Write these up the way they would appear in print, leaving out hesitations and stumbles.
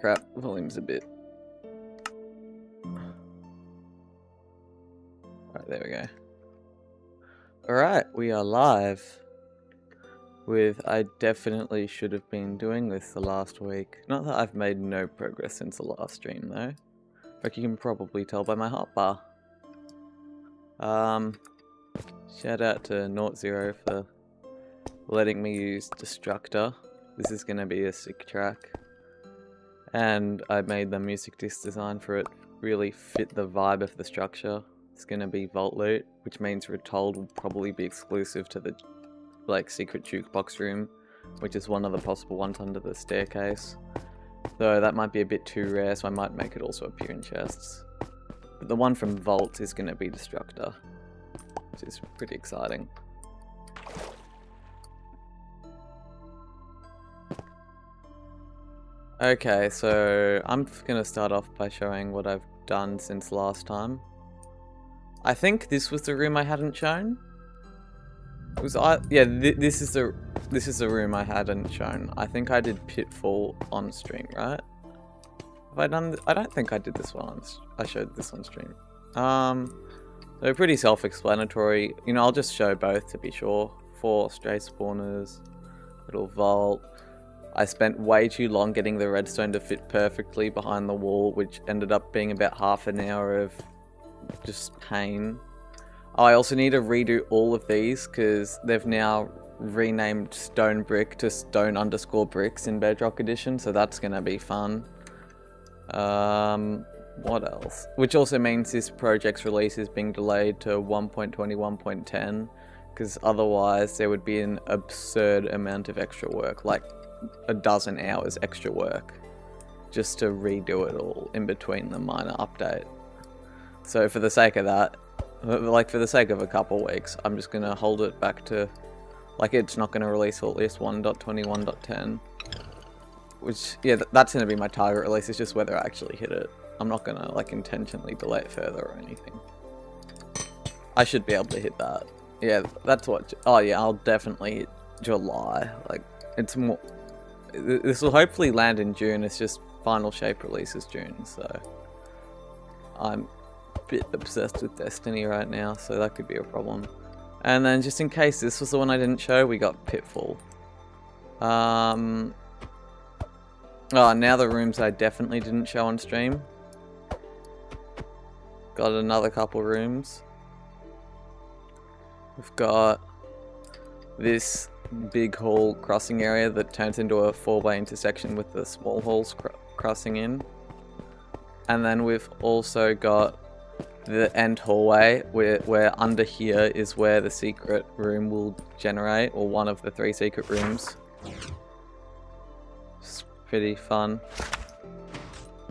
crap, volume's a bit. Alright, there we go. Alright, we are live with I definitely should have been doing this the last week. Not that I've made no progress since the last stream though. Like you can probably tell by my hotbar. Shout out to Naught Zero for letting me use Destructor. This is gonna be a sick track. And I made the music disc design for it really fit the vibe of the structure. It's gonna be Vault Loot, which means Retold will probably be exclusive to the secret jukebox room, which is one of the possible ones under the staircase. Though that might be a bit too rare, so I might make it also appear in chests. But the one from Vault is gonna be Destructor, which is pretty exciting. Okay, so I'm gonna start off by showing what I've done since last time. I think this was the room I hadn't shown. It was this is the room I hadn't shown. I think I did Pitfall on stream, right? Have I done? I don't think I did this one. I showed this on stream. They're pretty self-explanatory. You know, I'll just show both to be sure. 4 stray spawners, little vault. I spent way too long getting the redstone to fit perfectly behind the wall, which ended up being about half an hour of just pain. Oh, I also need to redo all of these because they've now renamed Stone Brick to Stone_Bricks in Bedrock Edition, so that's gonna be fun. What else? Which also means this project's release is being delayed to 1.21.10 because otherwise there would be an absurd amount of extra work, like a dozen hours extra work just to redo it all in between the minor update. So for the sake of that, for the sake of a couple weeks, I'm just gonna hold it back to, it's not gonna release till at least 1.21.10, which, yeah, that's gonna be my target release. It's just whether I actually hit it. I'm not gonna intentionally delay it further or anything. I should be able to hit that. Yeah, that's what. Oh yeah, I'll definitely hit July. It's more. This will hopefully land in June. It's just Final Shape releases June, so I'm a bit obsessed with Destiny right now, so that could be a problem. And then just in case this was the one I didn't show, we got Pitfall. Oh, now the rooms I definitely didn't show on stream. Got another couple rooms. We've got this big hall crossing area that turns into a 4-way intersection with the small halls crossing in. And then we've also got the end hallway where under here is where the secret room will generate, or one of the 3 secret rooms. It's pretty fun.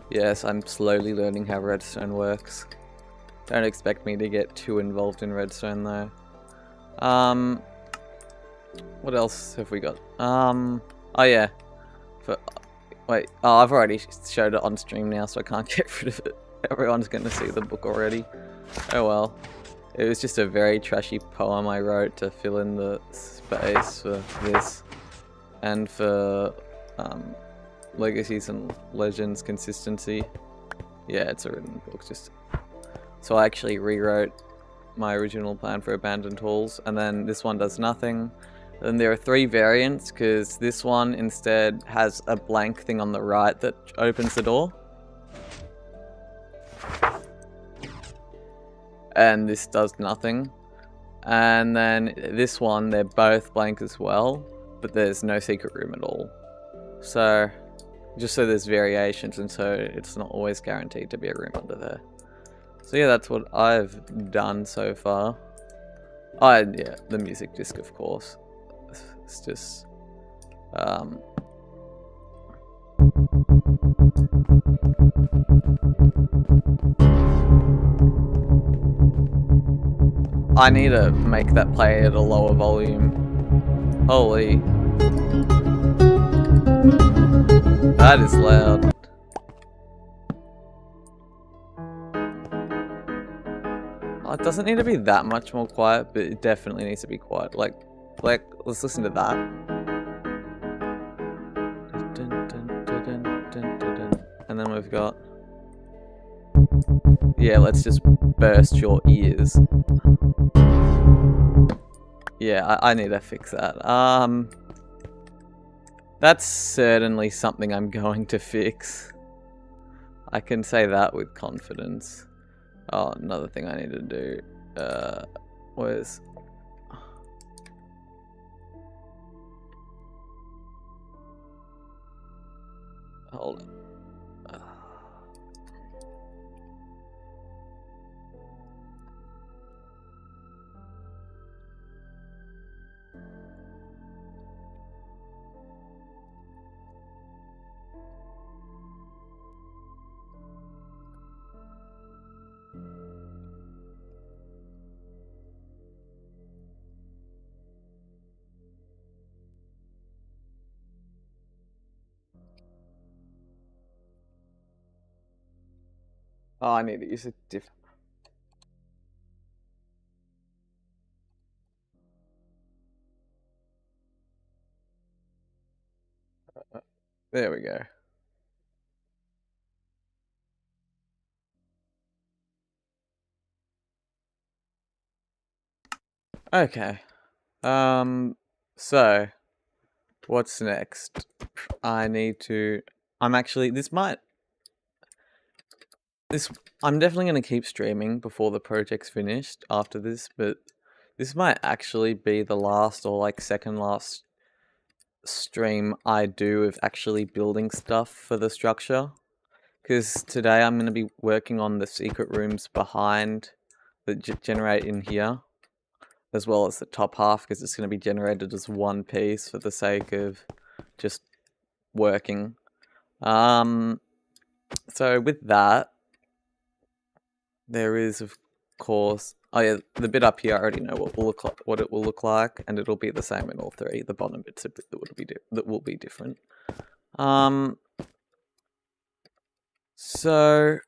Yes, I'm slowly learning how redstone works. Don't expect me to get too involved in redstone though. What else have we got? Oh yeah. Wait, oh, I've already showed it on stream now, so I can't get rid of it. Everyone's going to see the book already. Oh well. It was just a very trashy poem I wrote to fill in the space for this. And for Legacies and Legends consistency. Yeah, it's a written book. So I actually rewrote my original plan for Abandoned Halls, and then this one does nothing. Then there are 3 variants, because this one instead has a blank thing on the right that opens the door. And this does nothing. And then this one, they're both blank as well, but there's no secret room at all. So, just so there's variations, and so it's not always guaranteed to be a room under there. So yeah, that's what I've done so far. Oh, and yeah, the music disc, of course. It's just, I need to make that play at a lower volume. Holy. That is loud. Oh, it doesn't need to be that much more quiet, but it definitely needs to be quiet. Let's listen to that. And then we've got... Yeah, let's just burst your ears. Yeah, I need to fix that. That's certainly something I'm going to fix. I can say that with confidence. Oh, another thing I need to do was... Hold on. Oh, I need to use a different... There we go. Okay. So, what's next? I need to... I'm actually... I'm definitely going to keep streaming before the project's finished after this, but this might actually be the last or like second last stream I do of actually building stuff for the structure. Because today I'm going to be working on the secret rooms behind that generate in here, as well as the top half, because it's going to be generated as one piece for the sake of just working. So with that, there is of course, oh yeah, the bit up here I already know what it will look like, and it'll be the same in all three. The bottom bit's a bit that will be different. So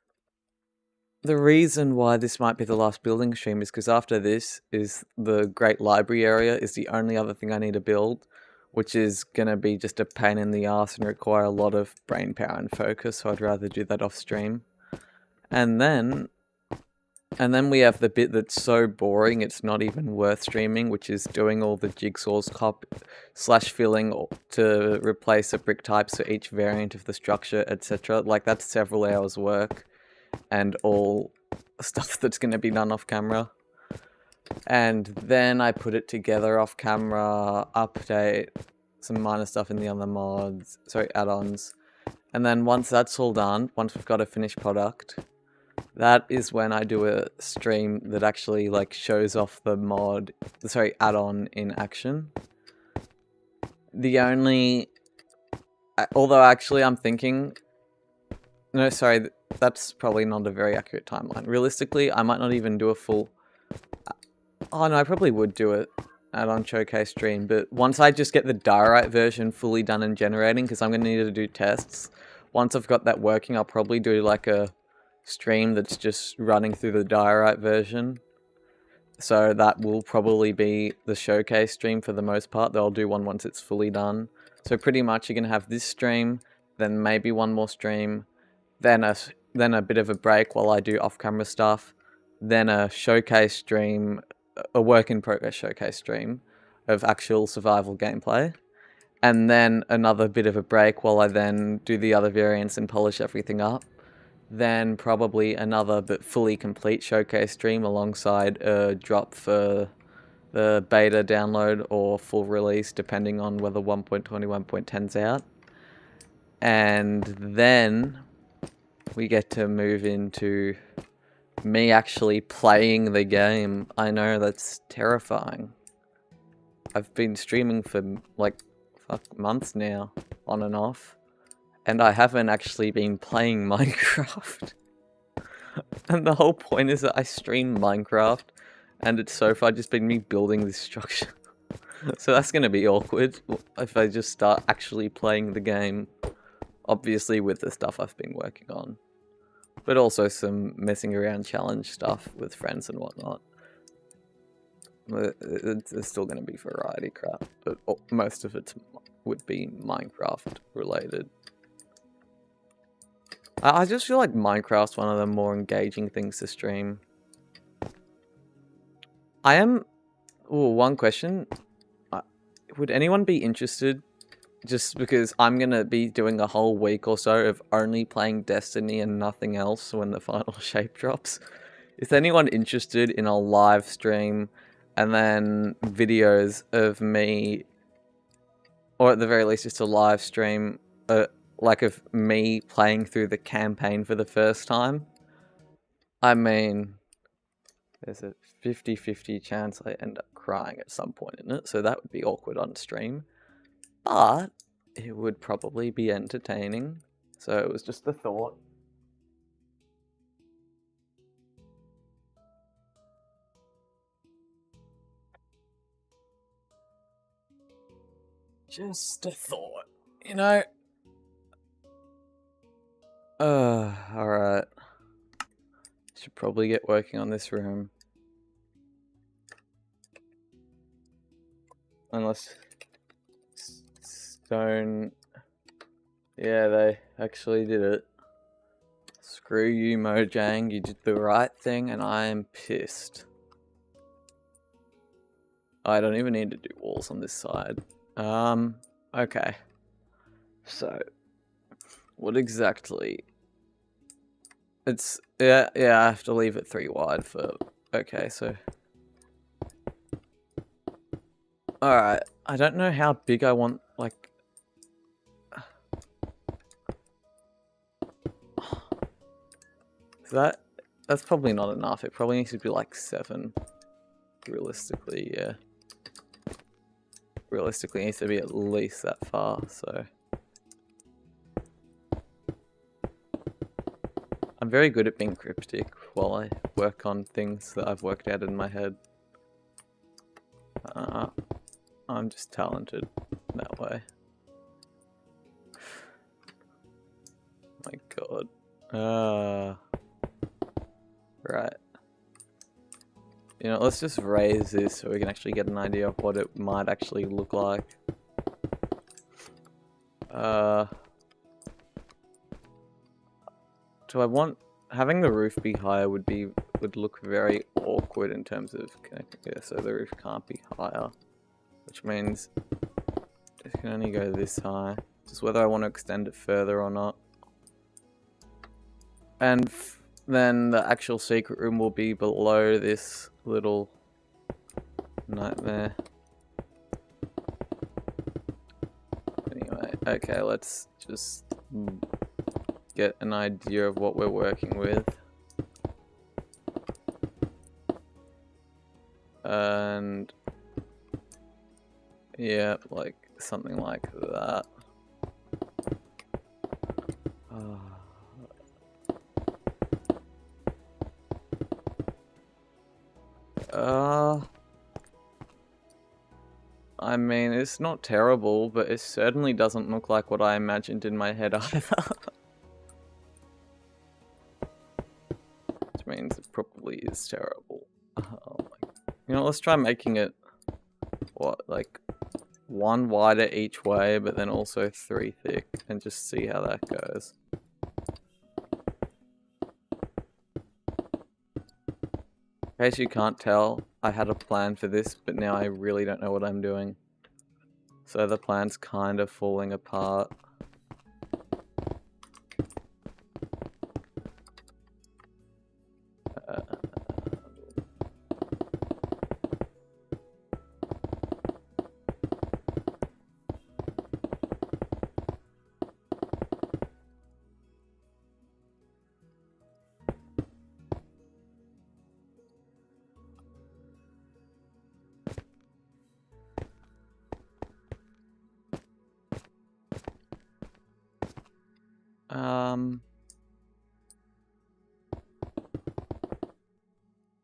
the reason why this might be the last building stream is because after this is the Great Library area is the only other thing I need to build, which is going to be just a pain in the ass and require a lot of brain power and focus, so I'd rather do that off stream. And then we have the bit that's so boring it's not even worth streaming, which is doing all the jigsaws / filling to replace the brick types for each variant of the structure, etc. Like, that's several hours work and all stuff that's going to be done off camera. And then I put it together off camera, update some minor stuff in the other mods, add-ons. And then once that's all done, once we've got a finished product, that is when I do a stream that actually like shows off the add-on in action. Although actually I'm thinking, no, sorry, that's probably not a very accurate timeline. Realistically, I might not even do a full, oh no, I probably would do it add-on showcase stream, but once I just get the diorite version fully done and generating, because I'm going to need to do tests, once I've got that working, I'll probably do like a stream that's just running through the diorite version. So that will probably be the showcase stream for the most part. They'll do one once it's fully done. So pretty much you're going to have this stream, then maybe one more stream, then a bit of a break while I do off-camera stuff, then a showcase stream, a work-in-progress showcase stream of actual survival gameplay, and then another bit of a break while I then do the other variants and polish everything up. Then probably another but fully complete showcase stream alongside a drop for the beta download or full release, depending on whether 1.21.10's out. And then we get to move into me actually playing the game. I know, that's terrifying. I've been streaming for like months now, on and off. And I haven't actually been playing Minecraft. And the whole point is that I stream Minecraft, and it's so far just been me building this structure. So that's going to be awkward if I just start actually playing the game. Obviously with the stuff I've been working on. But also some messing around challenge stuff with friends and whatnot. It's still going to be variety crap, but most of it would be Minecraft related. I just feel like Minecraft's one of the more engaging things to stream. I am... Ooh, one question. Would anyone be interested, just because I'm going to be doing a whole week or so of only playing Destiny and nothing else when the final shape drops? Is anyone interested in a live stream and then videos of me, or at the very least just a live stream, like of me playing through the campaign for the first time? I mean, there's a 50-50 chance I end up crying at some point in it, so that would be awkward on stream. But it would probably be entertaining. So it was just a thought. Just a thought, you know? Alright. Should probably get working on this room. Unless... Stone... Yeah, they actually did it. Screw you, Mojang. You did the right thing, and I am pissed. I don't even need to do walls on this side. Okay. So, what exactly... It's... Yeah, I have to leave it 3 wide for... Okay, so... Alright, I don't know how big I want, like... That's probably not enough. It probably needs to be like 7. Realistically, yeah. Realistically, it needs to be at least that far, so... I'm very good at being cryptic while I work on things that I've worked out in my head. I'm just talented that way. My god. Right. You know, let's just raise this so we can actually get an idea of what it might actually look like. Do I want... Having the roof be higher would look very awkward in terms of connecting. Yeah, so the roof can't be higher. Which means it can only go this high. Just whether I want to extend it further or not. And then the actual secret room will be below this little nightmare. Anyway, okay, let's just get an idea of what we're working with. And yeah, like something like that. I mean, it's not terrible, but it certainly doesn't look like what I imagined in my head either. Which means it probably is terrible. You know, let's try making it, what, like 1 wider each way, but then also 3 thick, and just see how that goes. In case you can't tell, I had a plan for this, but now I really don't know what I'm doing. So the plan's kind of falling apart.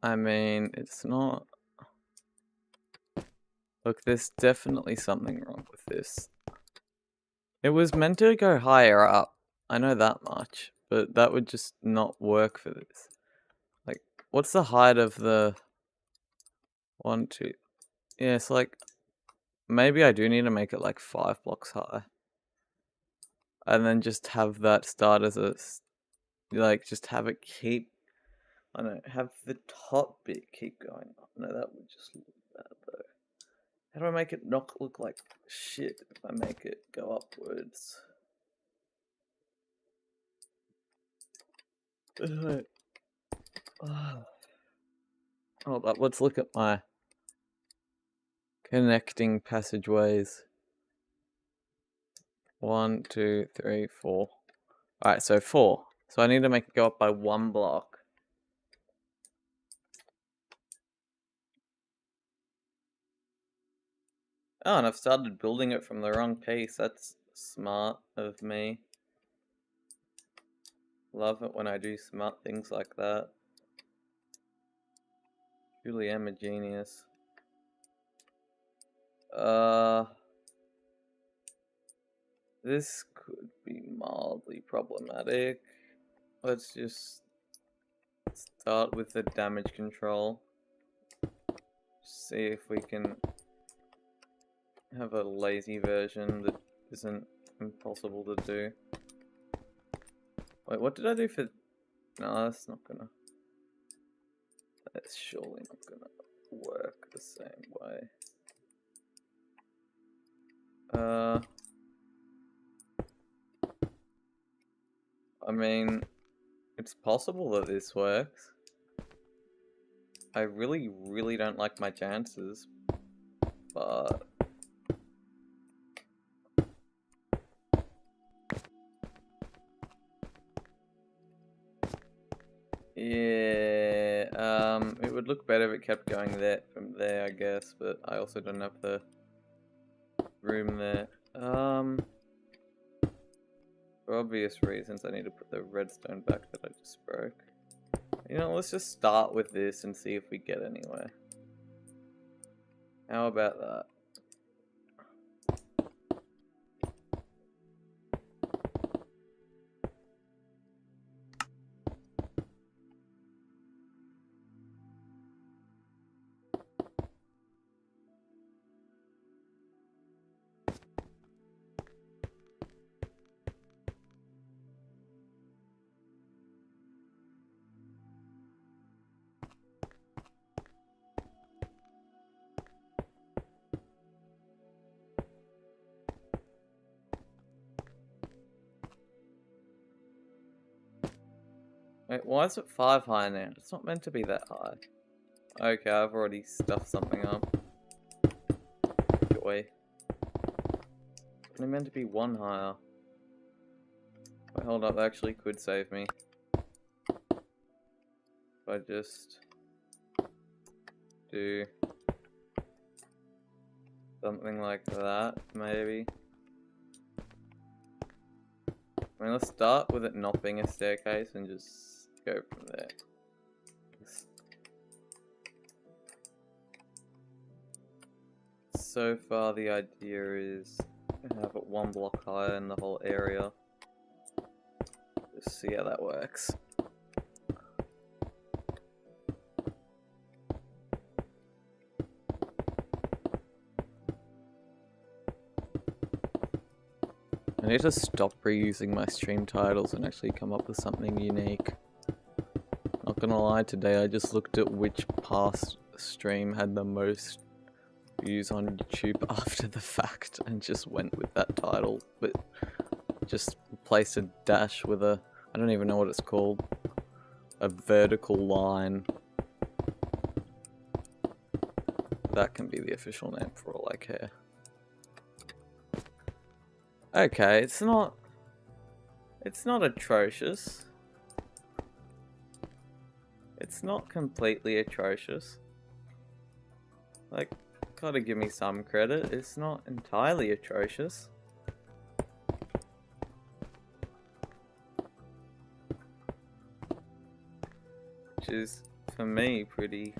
I mean, it's not... Look, there's definitely something wrong with this. It was meant to go higher up. I know that much. But that would just not work for this. Like, what's the height of the... 1, 2... Yeah, it's like... Maybe I do need to make it like 5 blocks high. And then just have that start as a Like, just have it keep... I don't know, have the top bit keep going up. No, that would just look bad, though. How do I make it not look like shit if I make it go upwards? Hold up, let's look at my connecting passageways. 1, 2, 3, 4. Alright, so 4. So I need to make it go up by 1 block. Oh, and I've started building it from the wrong piece. That's smart of me. Love it when I do smart things like that. Truly am a genius. This could be mildly problematic. Let's just start with the damage control. See if we can have a lazy version that isn't impossible to do. Wait, what did I do for... No, that's not gonna... That's surely not gonna work the same way. I mean, it's possible that this works. I really, really don't like my chances, but... Yeah, it would look better if it kept going there from there, I guess, but I also don't have the room there. For obvious reasons, I need to put the redstone back that I just broke. You know, let's just start with this and see if we get anywhere. How about that? Wait, why is it 5 high now? It's not meant to be that high. Okay, I've already stuffed something up. Joy. It's only meant to be 1 higher. Wait, hold up, that actually could save me. If I just do something like that, maybe. I mean, let's start with it not being a staircase and just go from there. So far, the idea is to have it 1 block higher in the whole area. Just see how that works. I need to stop reusing my stream titles and actually come up with something unique. Not gonna lie, today I just looked at which past stream had the most views on YouTube after the fact and just went with that title, but just replaced a dash with a, I don't even know what it's called, a vertical line. That can be the official name for all I care. Okay, it's not atrocious. It's not completely atrocious. Like, gotta give me some credit, it's not entirely atrocious. Which is, for me, pretty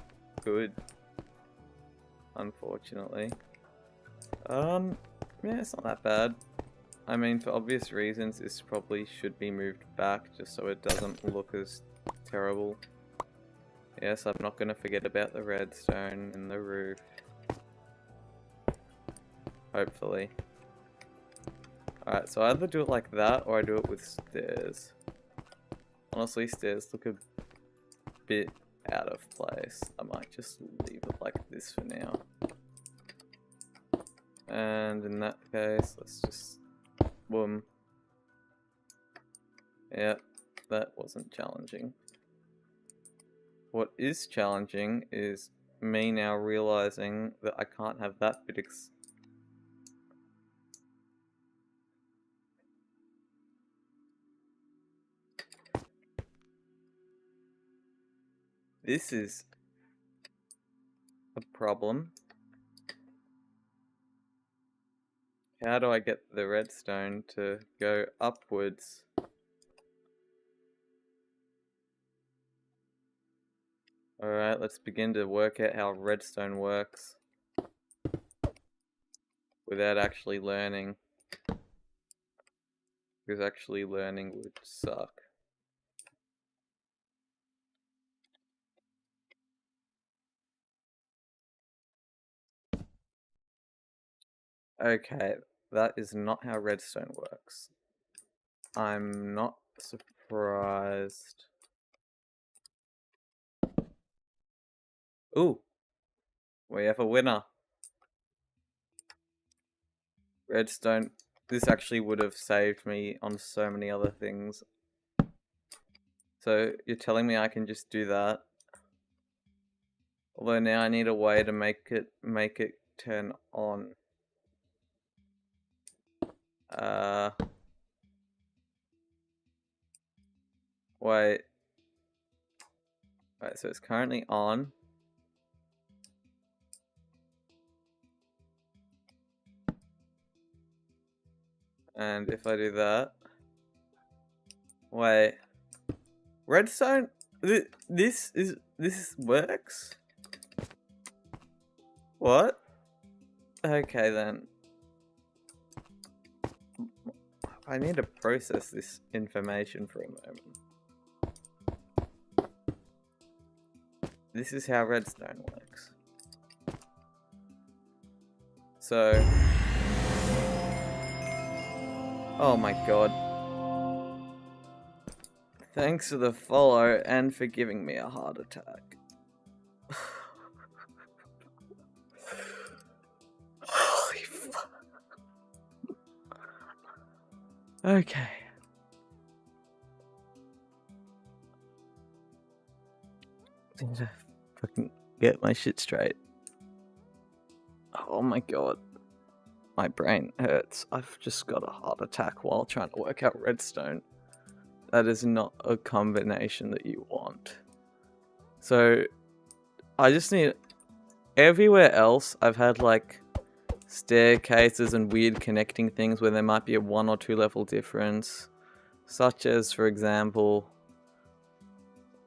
good. Unfortunately. Yeah, it's not that bad. I mean, for obvious reasons, this probably should be moved back just so it doesn't look as terrible. Yes, I'm not gonna forget about the redstone and the roof. Hopefully. Alright, so I either do it like that or I do it with stairs. Honestly, stairs look a bit out of place. I might just leave it like this for now. And in that case, let's just... boom. Yep, that wasn't challenging. What is challenging is me now realizing that I can't have that bit This is a problem. How do I get the redstone to go upwards? Alright, let's begin to work out how redstone works without actually learning. Because actually learning would suck. Okay, that is not how redstone works. I'm not surprised. Ooh, we have a winner. Redstone. This actually would have saved me on so many other things. So you're telling me I can just do that? Although now I need a way to make it turn on. Wait. Right, so it's currently on. And if I do that... Wait. Redstone? This works? What? Okay then. I need to process this information for a moment. This is how redstone works. So... oh my god. Thanks for the follow and for giving me a heart attack. Holy fuck. Okay. I need to fucking get my shit straight. Oh my god. My brain hurts. I've just got a heart attack while trying to work out redstone. That is not a combination that you want. So, I just need... everywhere else, I've had like staircases and weird connecting things where there might be a 1 or 2 level difference. Such as, for example,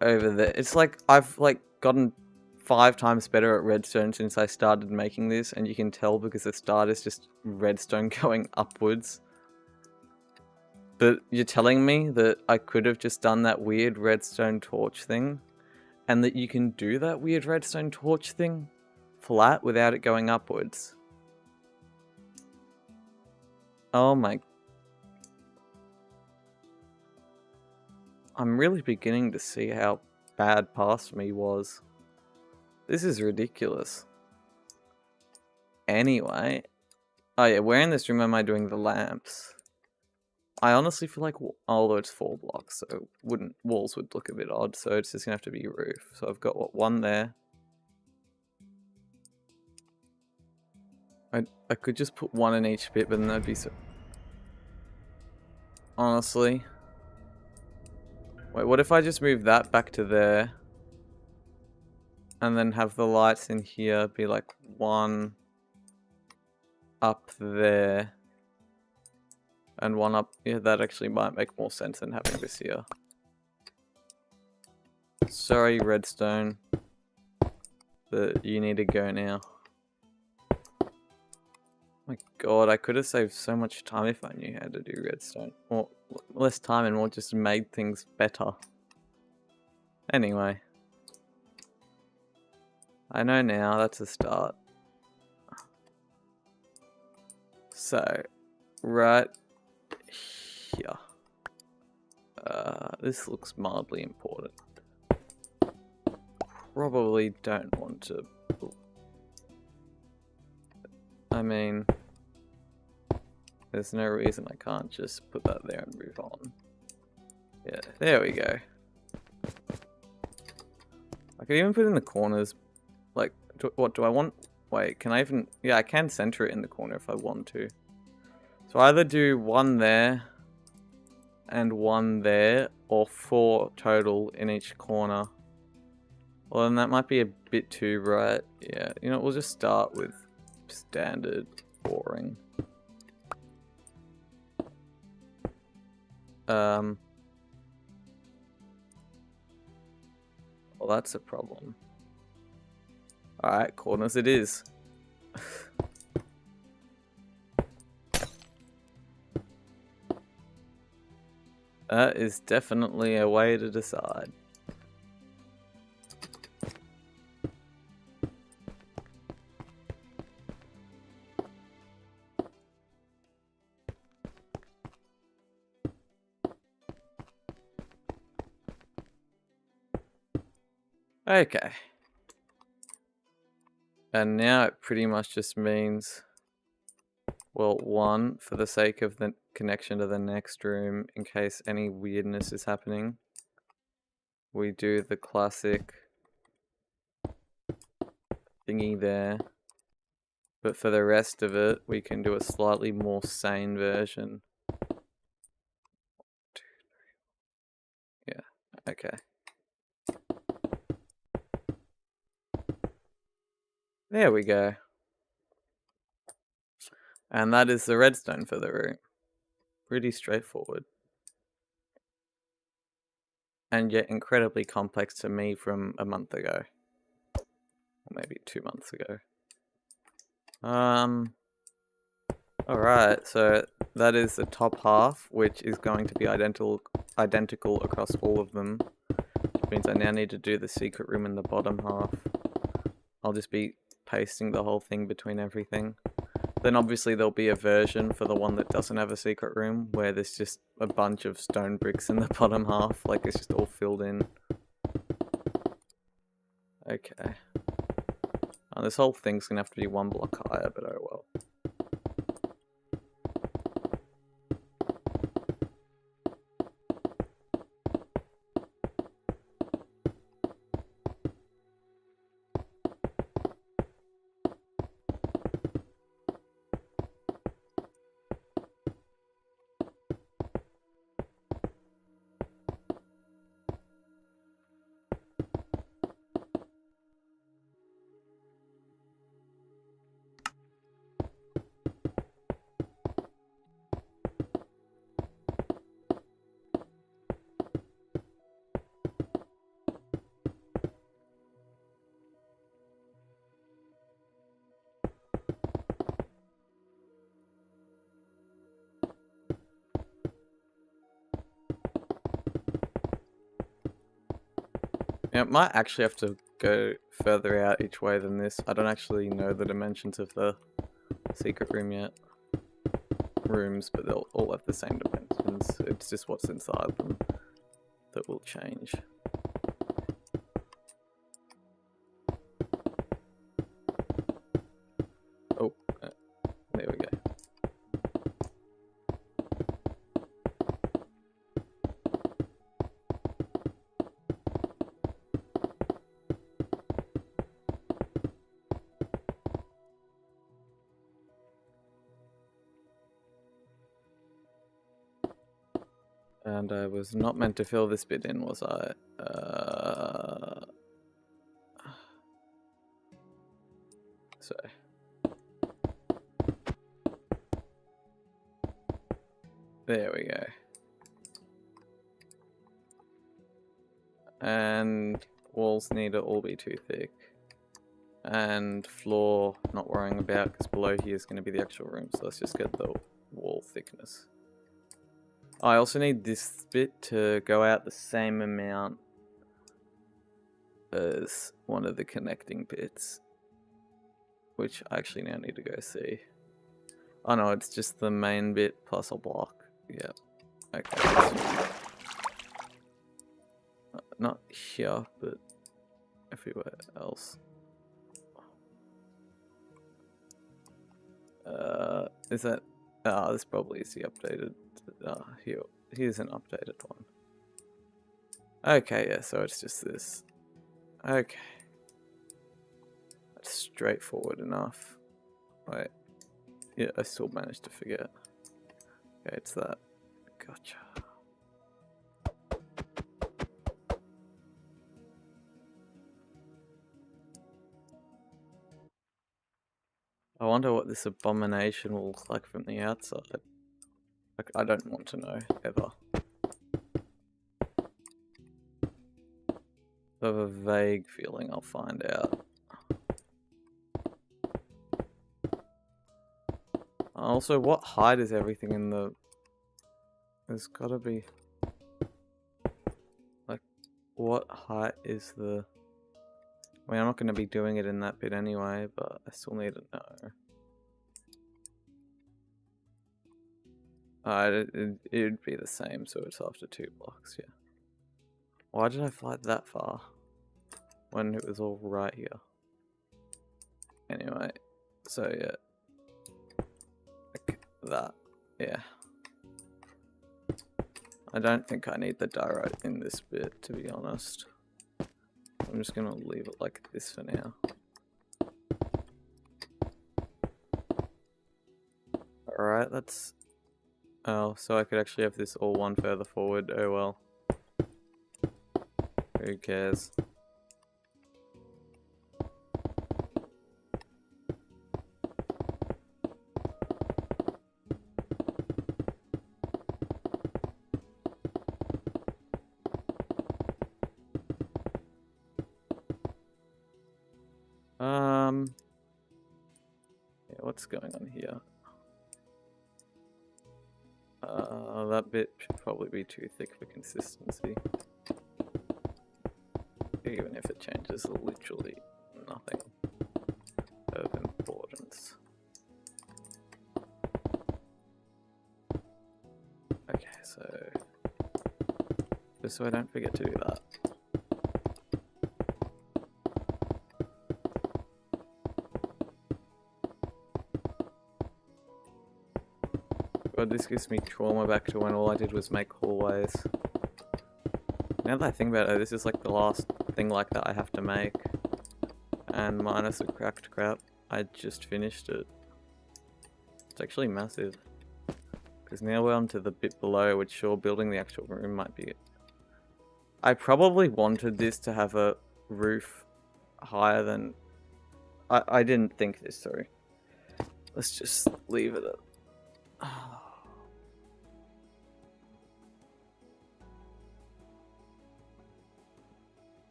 over there. It's like, I've like gotten 5 times better at redstone since I started making this, and you can tell because the start is just redstone going upwards. But you're telling me that I could have just done that weird redstone torch thing, and that you can do that weird redstone torch thing flat without it going upwards? Oh my... I'm really beginning to see how bad past me was. This is ridiculous. Anyway. Oh yeah, where in this room am I doing the lamps? I honestly feel like, although it's 4 blocks, so walls would look a bit odd, so it's just gonna have to be roof. So I've got, what, 1 there. I could just put 1 in each bit, but then that'd be so... honestly. Wait, what if I just move that back to there? And then have the lights in here be like 1 up there. And 1 up... yeah, that actually might make more sense than having this here. Sorry, redstone. But you need to go now. My god, I could have saved so much time if I knew how to do redstone. Or less time and more just made things better. Anyway. I know now, that's a start. So, right here. This looks mildly important. Probably don't want to... I mean... There's no reason I can't just put that there and move on. Yeah, there we go. I could even put it in the corners. Like, what do I want? Wait, can I even... Yeah, I can center it in the corner if I want to. So either do one there and one there, or 4 total in each corner. Well, then that might be a bit too bright. Yeah, you know, we'll just start with standard, boring. Well, that's a problem. Alright, corners it is. That is definitely a way to decide. Okay. And now it pretty much just means, well, 1, for the sake of the connection to the next room, in case any weirdness is happening, we do the classic thingy there. But for the rest of it, we can do a slightly more sane version. 1, 2, 3. Yeah, okay. There we go. And that is the redstone for the room. Pretty straightforward. And yet incredibly complex to me from a month ago. Or maybe 2 months ago. Alright, so that is the top half, which is going to be identical across all of them. Which means I now need to do the secret room in the bottom half. I'll just be pasting the whole thing between everything. Then obviously there'll be a version for the one that doesn't have a secret room, where there's just a bunch of stone bricks in the bottom half, like it's just all filled in. Okay. This whole thing's gonna have to be 1 block higher, but oh well. Yeah, it might actually have to go further out each way than this. I don't actually know the dimensions of the secret room yet. Rooms, but they'll all have the same dimensions. It's just what's inside them that will change. Oh, there we go. And I was not meant to fill this bit in, was I? So. There we go. And walls need to all be too thick. And floor, not worrying about, because below here is going to be the actual room, so let's just get the wall thickness. I also need this bit to go out the same amount as one of the connecting bits, which I actually now need to go see. Oh no, it's just the main bit plus a block. Yep. Okay. not here, but everywhere else. Is that? This probably is the updated. Here's an updated one. Okay, yeah, so it's just this. Okay. That's straightforward enough. Wait. Yeah, I still managed to forget. Okay, it's that. Gotcha. I wonder what this abomination will look like from the outside. Like, I don't want to know, ever. I have a vague feeling I'll find out. Also, what height is everything in the... There's gotta be... Like, what height is the... I mean, I'm not gonna be doing it in that bit anyway, but I still need to know. It'd be the same, so it's after 2 blocks, yeah. Why did I fly that far? When it was all right here. Anyway, so yeah. Like that, yeah. I don't think I need the diorite in this bit, to be honest. I'm just gonna leave it like this for now. Alright, that's... Oh, so I could actually have this all one further forward. Oh well. Who cares? Yeah, what's going on here? That bit should probably be too thick for consistency. Even if it changes literally nothing of importance. Okay, so just so I don't forget to do that. God, this gives me trauma back to when all I did was make hallways. Now that I think about it, this is like the last thing like that I have to make. And minus the cracked crap, I just finished it. It's actually massive. Because now we're on to the bit below, which sure, building the actual room might be it. I probably wanted this to have a roof higher than... I didn't think this through. Let's just leave it at...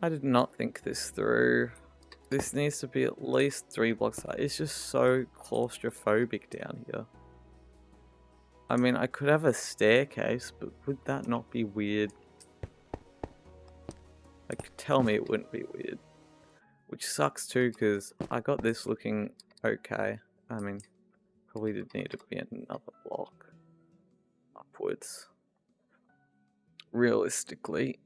I did not think this through. This needs to be at least 3 blocks high. It's just so claustrophobic down here. I mean, I could have a staircase, but would that not be weird? Like, tell me it wouldn't be weird. Which sucks too, because I got this looking okay. I mean, probably did need to be another block upwards. Realistically.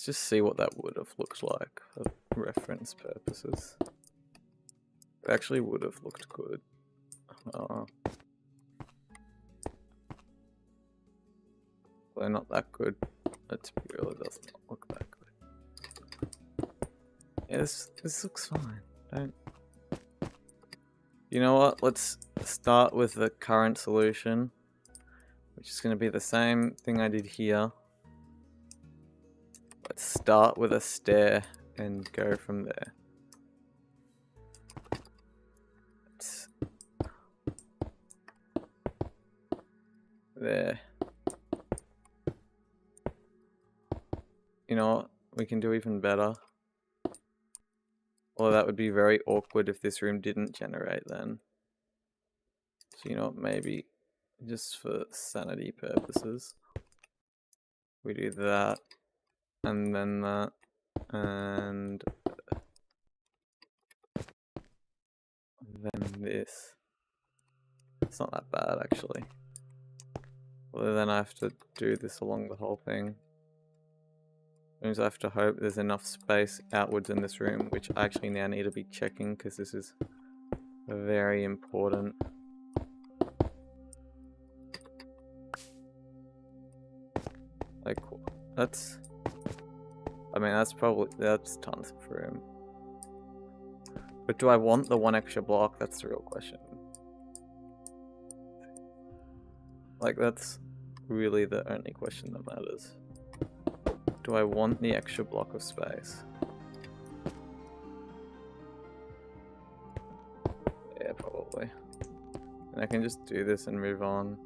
Let's just see what that would have looked like for reference purposes. It actually would have looked good. They're not that good. Let's be real, it does not look that good. Yeah, this looks fine. Don't... You know what? Let's start with the current solution, which is going to be the same thing I did here. Let's start with a stair and go from there. There. You know what? We can do even better. Although that would be very awkward if this room didn't generate then. So you know what, maybe just for sanity purposes, we do that, and then that, and then this. It's not that bad, actually. Well, then I have to do this along the whole thing. Means I have to hope there's enough space outwards in this room, which I actually now need to be checking because this is very important. Like, that's... I mean, that's tons of room. But do I want the one extra block? That's the real question. Like, that's really the only question that matters. Do I want the extra block of space? Yeah, probably. And I can just do this and move on.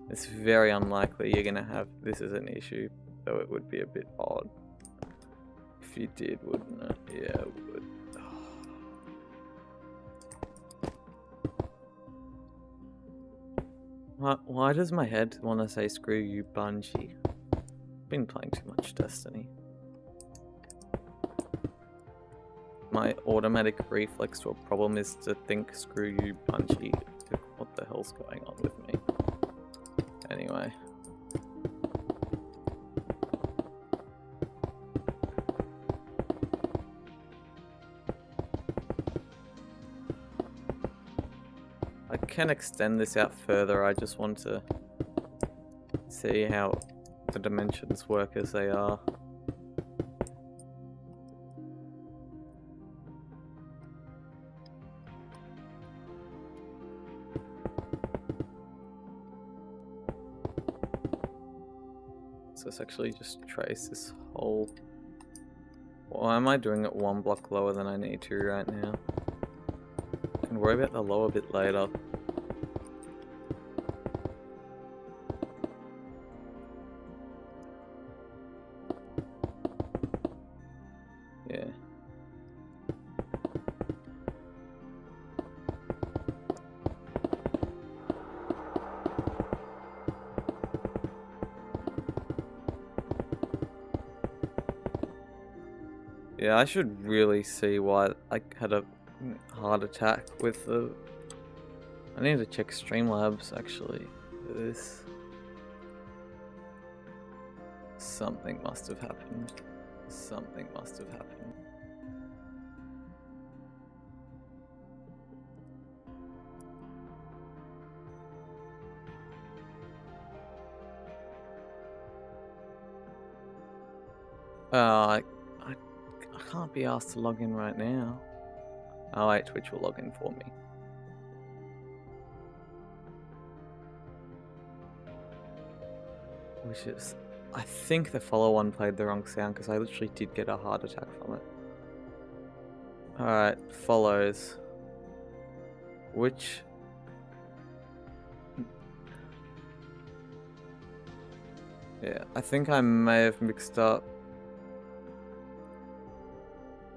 It's very unlikely you're gonna have this as an issue, though it would be a bit odd. If you did, wouldn't it? Yeah, it would. Why does my head want to say screw you, Bungie? Been playing too much Destiny. My automatic reflex to a problem is to think screw you, Bungie. What the hell's going on with me? Anyway. I can extend this out further, I just want to see how the dimensions work as they are. So let's actually just trace this whole... Why am I doing it one block lower than I need to right now? I can worry about the lower bit later. Yeah. Yeah, I should really see why I had a heart attack with the... I need to check Streamlabs actually for this. Something must have happened. Something must have happened. I can't be asked to log in right now. Oh wait, Twitch will log in for me. Which is... I think the follow one played the wrong sound because I literally did get a heart attack from it. Alright, follows. Which... Yeah, I think I may have mixed up...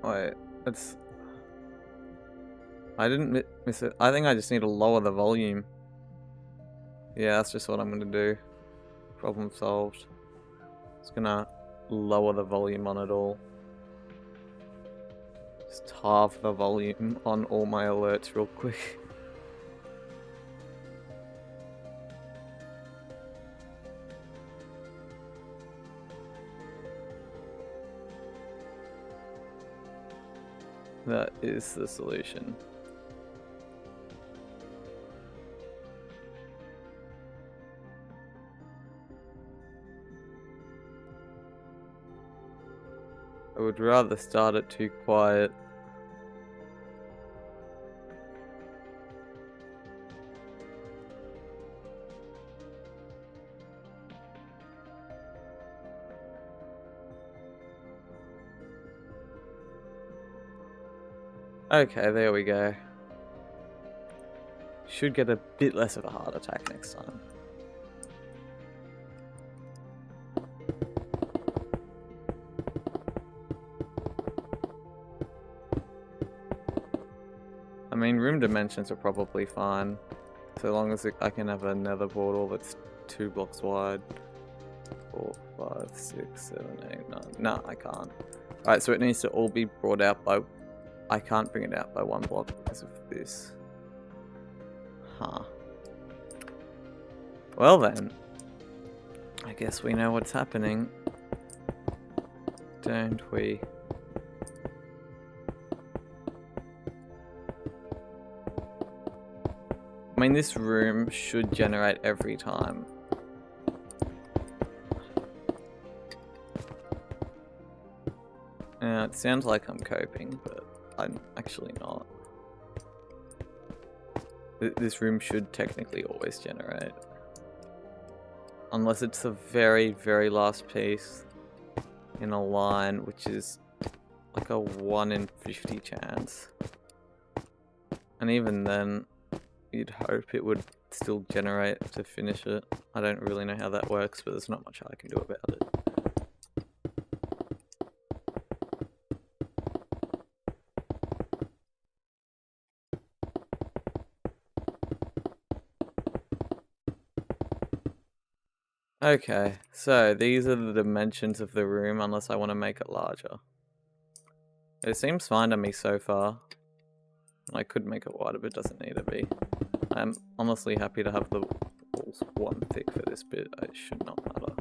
Wait, it's... I didn't miss it. I think I just need to lower the volume. Yeah, that's just what I'm gonna do. Problem solved. Just gonna lower the volume on it all. Just halve the volume on all my alerts real quick. That is the solution. I would rather start it too quiet. Okay, there we go. Should get a bit less of a heart attack next time. I mean, room dimensions are probably fine, so long as I can have a nether portal that's 2 blocks wide. 4, 5, 6, 7, 8, 9. No, I can't. Alright, so it needs to all be brought out by... I can't bring it out by 1 block because of this. Huh. Well then, I guess we know what's happening, don't we? I mean, this room should generate every time. It sounds like I'm coping, but I'm actually not. This room should technically always generate. Unless it's the very, very last piece in a line, which is like a 1 in 50 chance. And even then, you'd hope it would still generate to finish it. I don't really know how that works, but there's not much I can do about it. Okay, so these are the dimensions of the room unless I want to make it larger. It seems fine to me so far. I could make it wider, but it doesn't need to be. I'm honestly happy to have the walls 1 thick for this bit. It should not matter.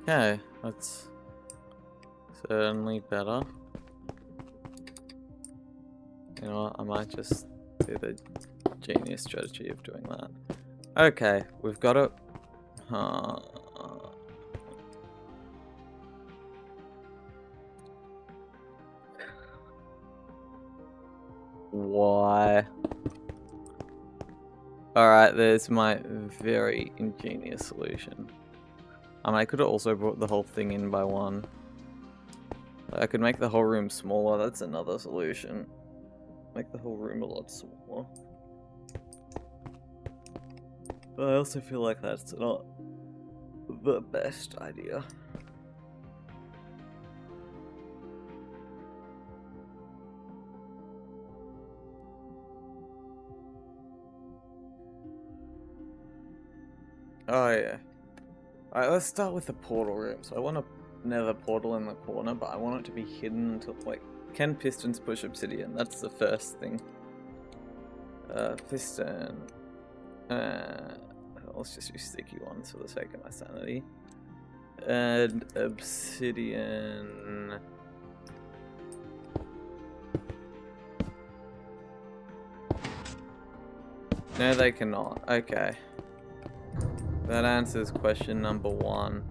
Okay, that's certainly better. You know what, I might just do the genius strategy of doing that. Okay, we've got it. Why? Alright, there's my very ingenious solution. I could have also brought the whole thing in by 1. I could make the whole room smaller, that's another solution. Make the whole room a lot smaller. But I also feel like that's not the best idea. Oh yeah. Alright, let's start with the portal room. So I want a nether portal in the corner, but I want it to be hidden until, like, can pistons push obsidian? That's the first thing. Piston. Let's just use sticky ones for the sake of my sanity. And obsidian. No, they cannot. Okay. That answers question number 1.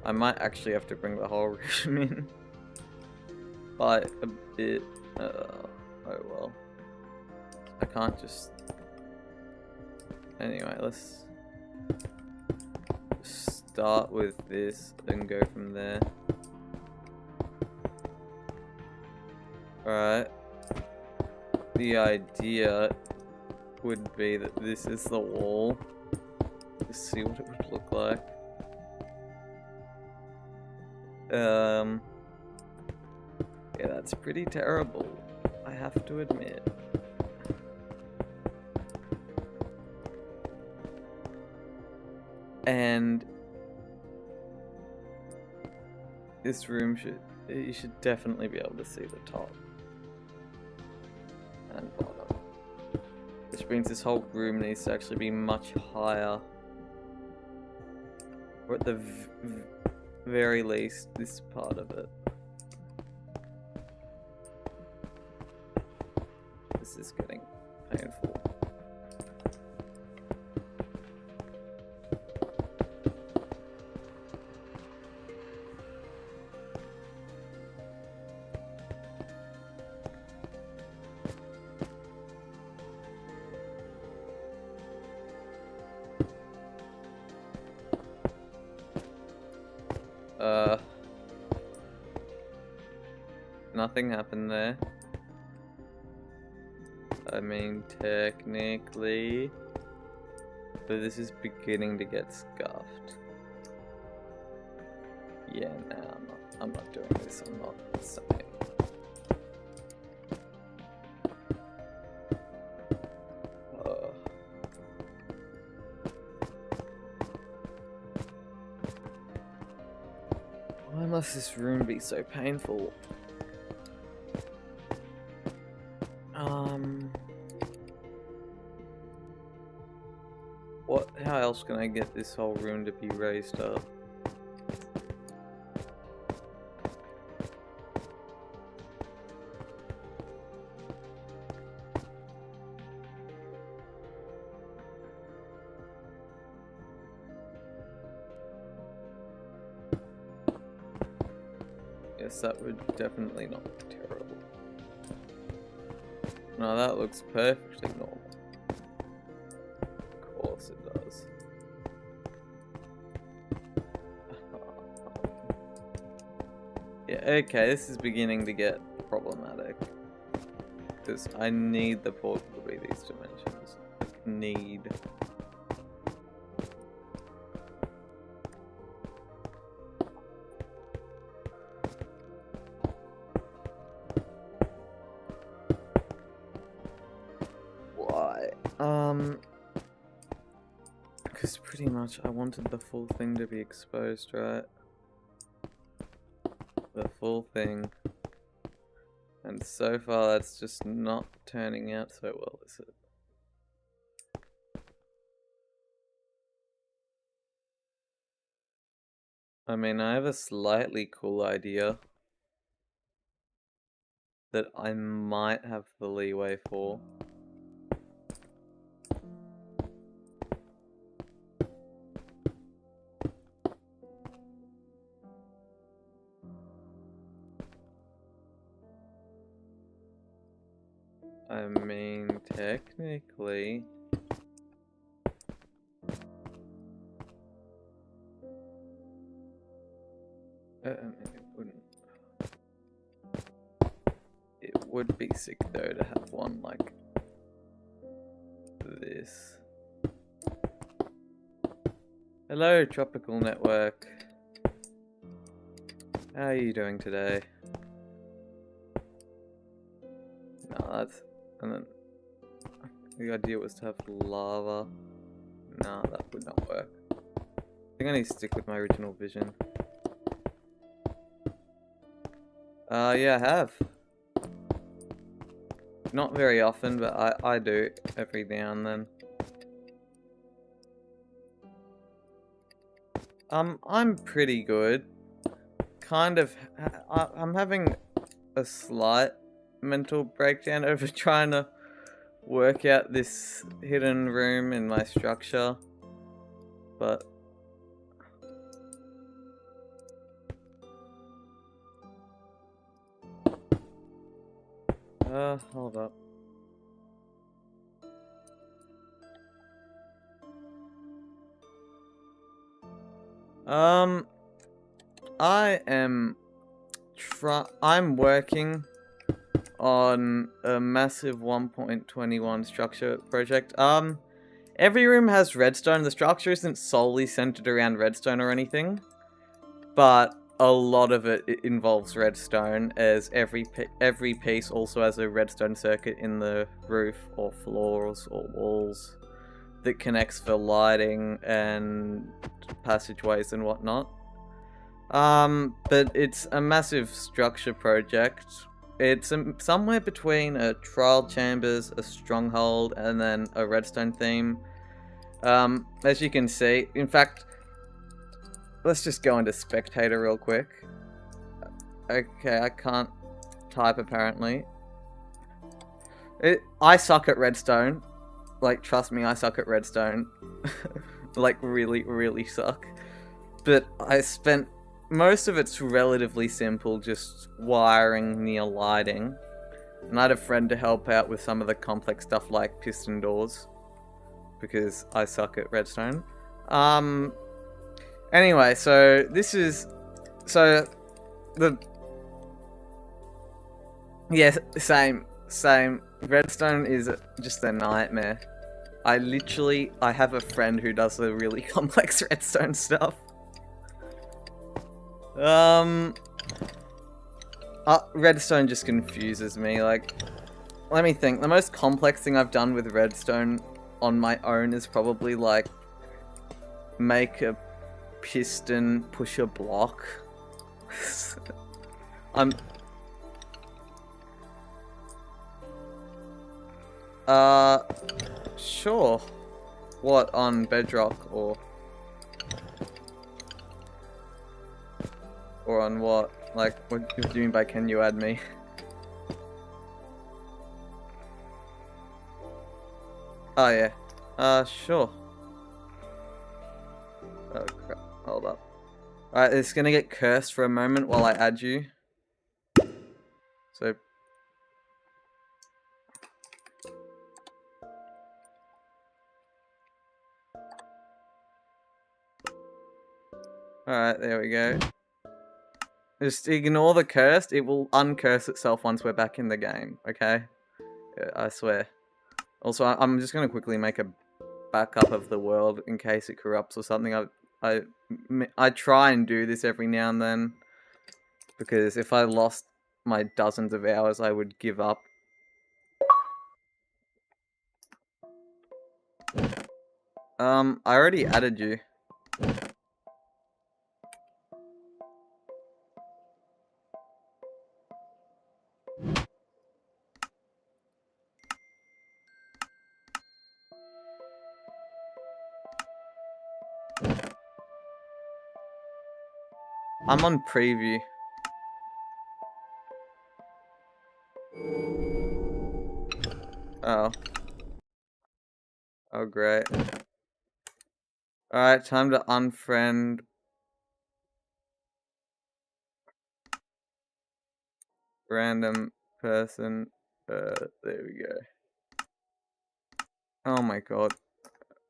I might actually have to bring the whole room in. By a bit. Oh well. I can't just... Anyway, let's start with this and go from there. Alright. The idea would be that this is the wall. Just see what it would look like. Yeah, that's pretty terrible, I have to admit. And this room you should definitely be able to see the top and bottom. Which means this whole room needs to actually be much higher. Or at the very least, this part of it. This is getting painful. Nothing happened there. I mean, technically, but this is beginning to get scuffed. Yeah, no, I'm not doing this. I'm not saying. Why must this room be so painful? How else can I get this whole room to be raised up? Yes, that would definitely not be terrible. No, that looks perfectly normal. Of course it does. Yeah, okay, this is beginning to get problematic. Because I need the portal to be these dimensions. Need. Why? Because pretty much I wanted the full thing to be exposed, right? The full thing. And so far that's just not turning out so well, is it? I mean, I have a slightly cool idea that I might have the leeway for. I mean, technically... It would be sick though to have one like this. Hello, Tropical Network. How are you doing today? No, that's... and then... the idea was to have lava. No, that would not work. I think I need to stick with my original vision. Yeah, I have. Not very often, but I do every now and then. I'm pretty good. Kind of, I'm having a slight mental breakdown over trying to work out this hidden room in my structure, but hold up. I'm working on a massive 1.21 structure project. Every room has redstone. The structure isn't solely centered around redstone or anything, but a lot of it involves redstone, as every piece also has a redstone circuit in the roof or floors or walls that connects for lighting and passageways and whatnot. But it's a massive structure project. It's somewhere between a trial chambers, a stronghold, and then a redstone theme. As you can see, in fact, let's just go into spectator real quick. Okay, I can't type apparently. I suck at redstone. Like, trust me, I suck at redstone. Like, really, really suck. But I spent... most of it's relatively simple, just wiring near lighting. And I had a friend to help out with some of the complex stuff like piston doors, because I suck at redstone. Anyway, so this is So, the... Yeah, same. Redstone is just a nightmare. I have a friend who does the really complex redstone stuff. Redstone just confuses me, like... Let me think. The most complex thing I've done with redstone on my own is probably, like... Make a piston push a block. Sure. What, on Bedrock, or on what? Like, what do you mean by can you add me? Oh, yeah. Sure. Oh, crap. Hold up. Alright, it's gonna get cursed for a moment while I add you. So... Alright, there we go. Just ignore the cursed, it will uncurse itself once we're back in the game, okay? Yeah, I swear. Also, I'm just gonna quickly make a backup of the world in case it corrupts or something. I try and do this every now and then, because if I lost my dozens of hours, I would give up. I already added you. I'm on preview. Oh. Oh, great. Alright, time to unfriend. Random person. There we go. Oh my god.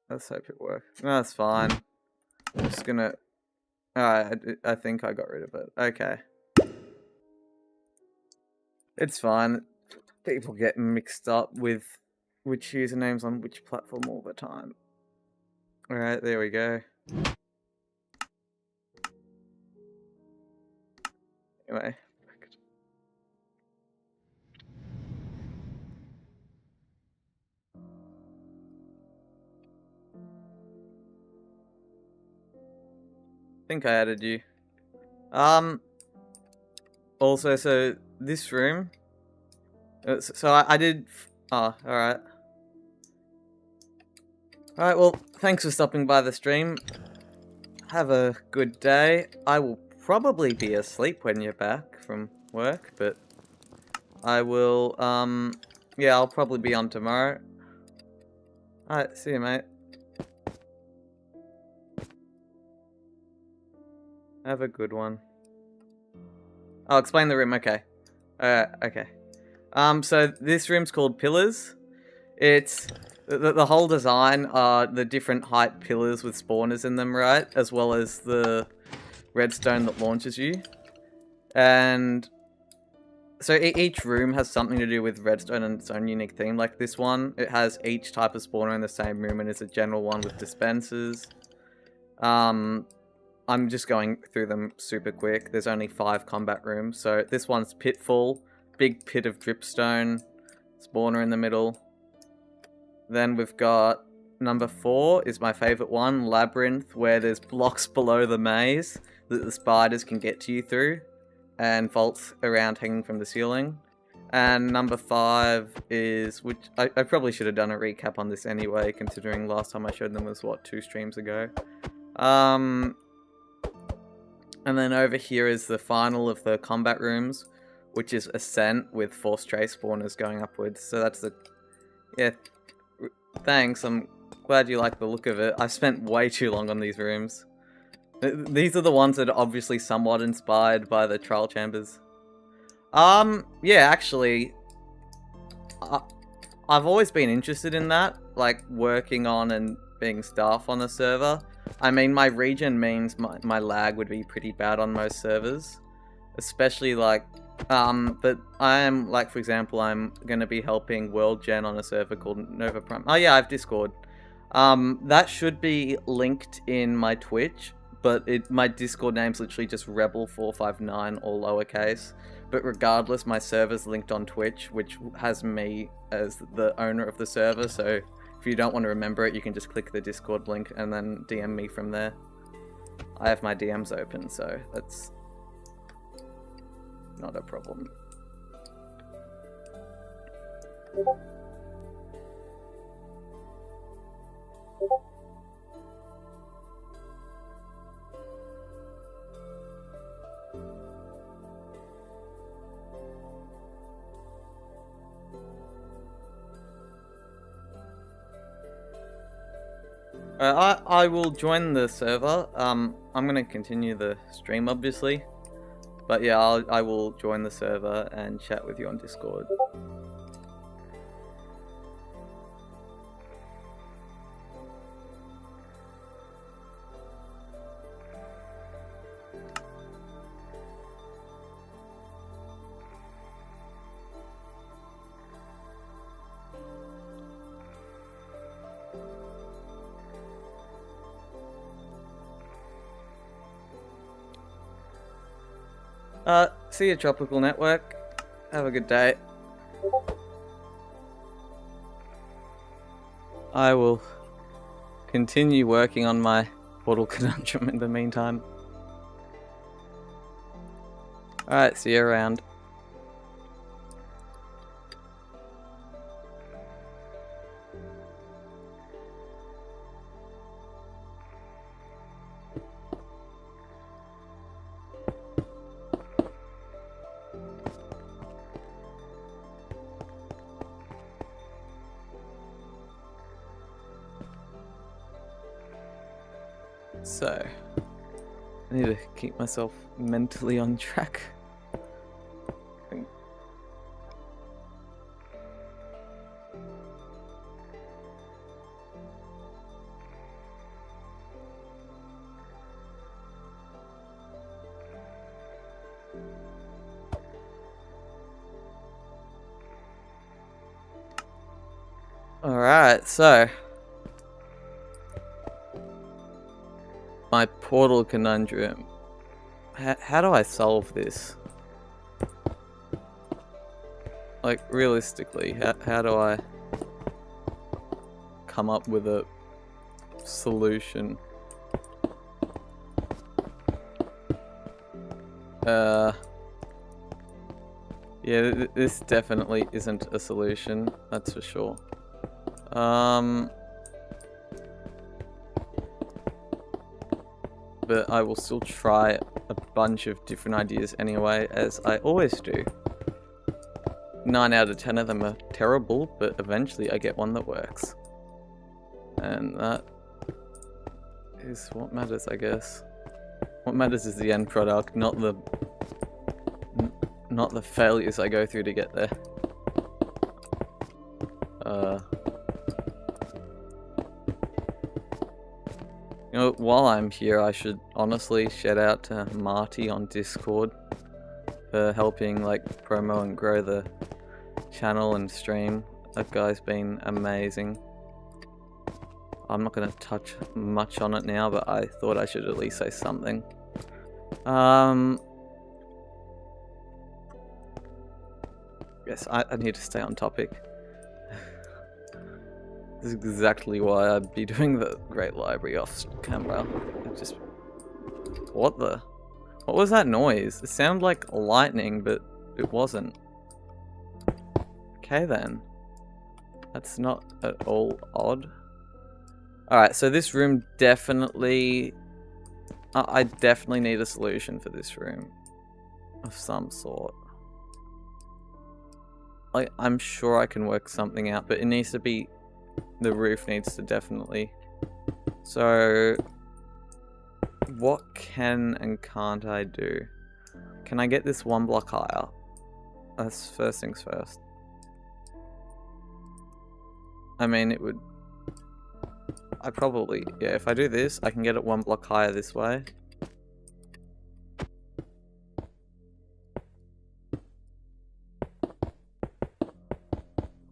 Let's hope it works. No, that's fine. I'm just gonna... Alright, I think I got rid of it. Okay. It's fine. People get mixed up with which usernames on which platform all the time. Alright, there we go. Anyway. I think I added you. Also, so this room. So I did. Oh, alright. Alright, well, thanks for stopping by the stream. Have a good day. I will probably be asleep when you're back from work, but I will, yeah, I'll probably be on tomorrow. Alright, see you, mate. Have a good one. I'll explain the room, okay. Okay. So this room's called Pillars. It's... The whole design are the different height pillars with spawners in them, right? As well as the redstone that launches you. And... So each room has something to do with redstone and its own unique theme. Like this one, it has each type of spawner in the same room and it's a general one with dispensers. I'm just going through them super quick. There's only 5 combat rooms. So this one's Pitfall, big pit of dripstone, spawner in the middle. Then we've got number 4 is my favorite one, Labyrinth, where there's blocks below the maze that the spiders can get to you through, and vaults around hanging from the ceiling. And number 5 is, which I probably should have done a recap on this anyway, considering last time I showed them was, what, 2 streams ago. And then over here is the final of the combat rooms, which is Ascent with Force Trace spawners going upwards. So that's the... Yeah, thanks. I'm glad you like the look of it. I've spent way too long on these rooms. These are the ones that are obviously somewhat inspired by the trial chambers. Yeah, actually... I've always been interested in that, like working on and being staff on the server. I mean, my region means my lag would be pretty bad on most servers. Especially, like, but I am, like, for example, I'm going to be helping World Gen on a server called Nova Prime. Oh, yeah, I have Discord. That should be linked in my Twitch, but my Discord name's literally just Rebel459, all lowercase. But regardless, my server's linked on Twitch, which has me as the owner of the server, so if you don't want to remember it, you can just click the Discord link and then DM me from there. I have my DMs open, so that's not a problem. I will join the server. I'm gonna continue the stream, obviously. But yeah, I will join the server and chat with you on Discord. See you, Tropical Network. Have a good day. I will continue working on my Portal Conundrum in the meantime. Alright, see you around. So, I need to keep myself mentally on track. Alright, so my Portal Conundrum. How do I solve this? Like, realistically, how do I come up with a solution? Yeah, this definitely isn't a solution, that's for sure. But I will still try a bunch of different ideas anyway, as I always do. 9 out of 10 of them are terrible, but eventually I get one that works. And that is what matters, I guess. What matters is the end product, not the failures I go through to get there. You know, while I'm here, I should honestly shout out to Marty on Discord for helping, like, promo and grow the channel and stream. That guy's been amazing. I'm not going to touch much on it now, but I thought I should at least say something. Yes, I need to stay on topic. This is exactly why I'd be doing the Great Library off camera. What was that noise? It sounded like lightning, but it wasn't. Okay then. That's not at all odd. Alright, so this room definitely... I definitely need a solution for this room. Of some sort. Like, I'm sure I can work something out, but it needs to be... The roof needs to definitely... So... What can and can't I do? Can I get this one block higher? That's first things first. I mean, it would... I probably, yeah, if I do this, I can get it 1 block higher this way.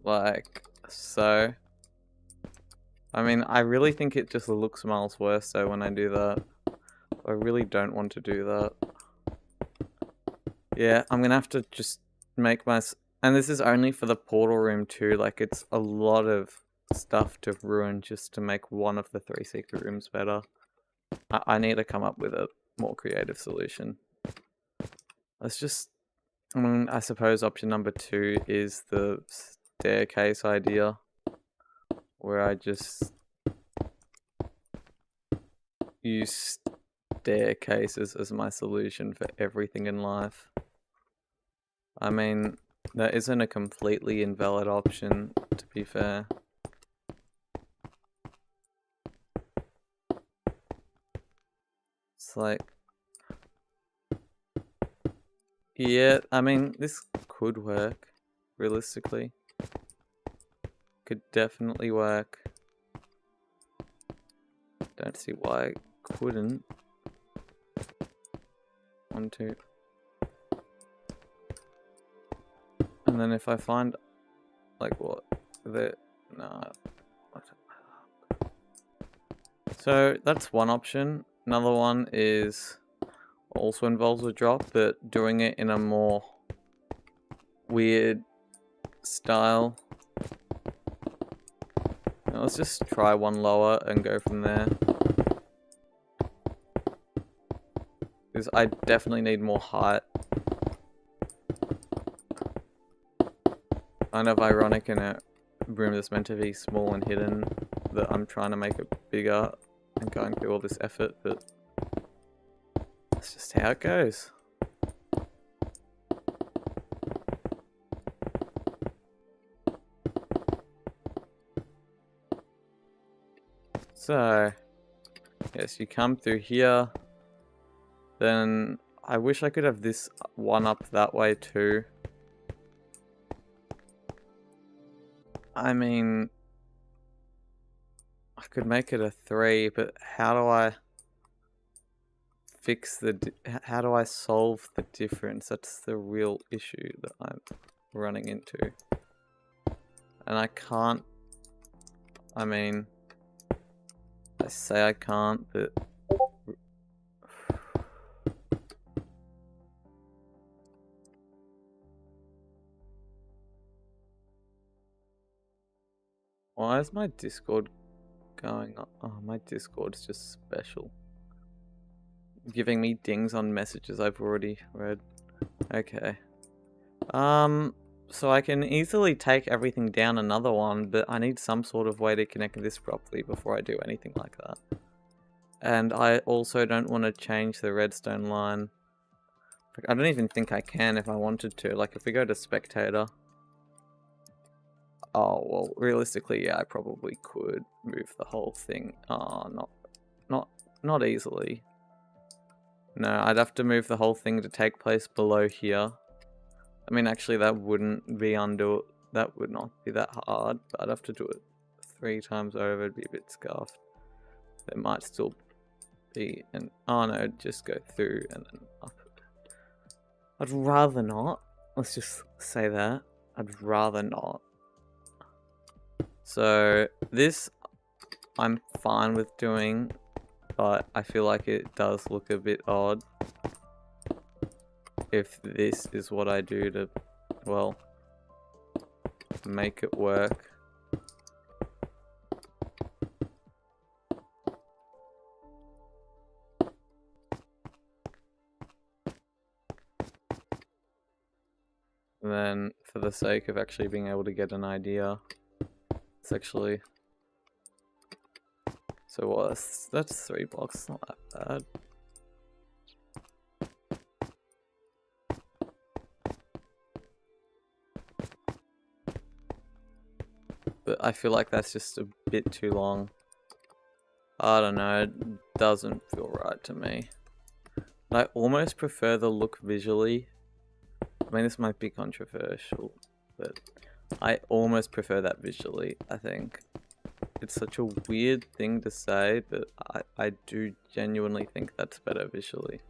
Like, so. I mean, I really think it just looks miles worse so when I do that. I really don't want to do that. Yeah, I'm gonna have to just make my... And this is only for the portal room too, like it's a lot of stuff to ruin just to make one of the 3 secret rooms better. I need to come up with a more creative solution. Let's just... I suppose option number 2 is the staircase idea, where I just use staircases as my solution for everything in life. I mean, that isn't a completely invalid option, to be fair. It's like... Yeah, I mean, this could work, realistically. Could definitely work. Don't see why it couldn't. 1, 2. And then if I find, like, what? No. So, that's one option. Another one is... also involves a drop, but doing it in a more weird style. Now let's just try one lower and go from there. Because I definitely need more height. Kind of ironic in a room that's meant to be small and hidden that I'm trying to make it bigger and going through all this effort, but that's just how it goes. So, yes, you come through here. Then I wish I could have this one up that way too. I mean, I could make it a 3, but how do I fix how do I solve the difference? That's the real issue that I'm running into. And I can't, I mean, I say I can't, but why is my Discord going on? Oh, my Discord's just special. Giving me dings on messages I've already read. Okay. So I can easily take everything down another one, but I need some sort of way to connect this properly before I do anything like that. And I also don't want to change the redstone line. I don't even think I can if I wanted to. Like if we go to spectator. Oh, well, realistically, yeah, I probably could move the whole thing. Oh, not easily. No, I'd have to move the whole thing to take place below here. I mean, actually, that wouldn't be that would not be that hard, but I'd have to do it 3 times over. It'd be a bit scuffed. There might still be an... Oh, no, just go through and then up. I'd rather not. Let's just say that. I'd rather not. So, this I'm fine with doing, but I feel like it does look a bit odd if this is what I do to, well, make it work. And then, for the sake of actually being able to get an idea, it's actually... So what? That's 3 blocks, not that bad. But I feel like that's just a bit too long. I don't know, it doesn't feel right to me. I almost prefer the look visually. I mean, this might be controversial, but I almost prefer that visually, I think. it's such a weird thing to say, but I do genuinely think that's better visually.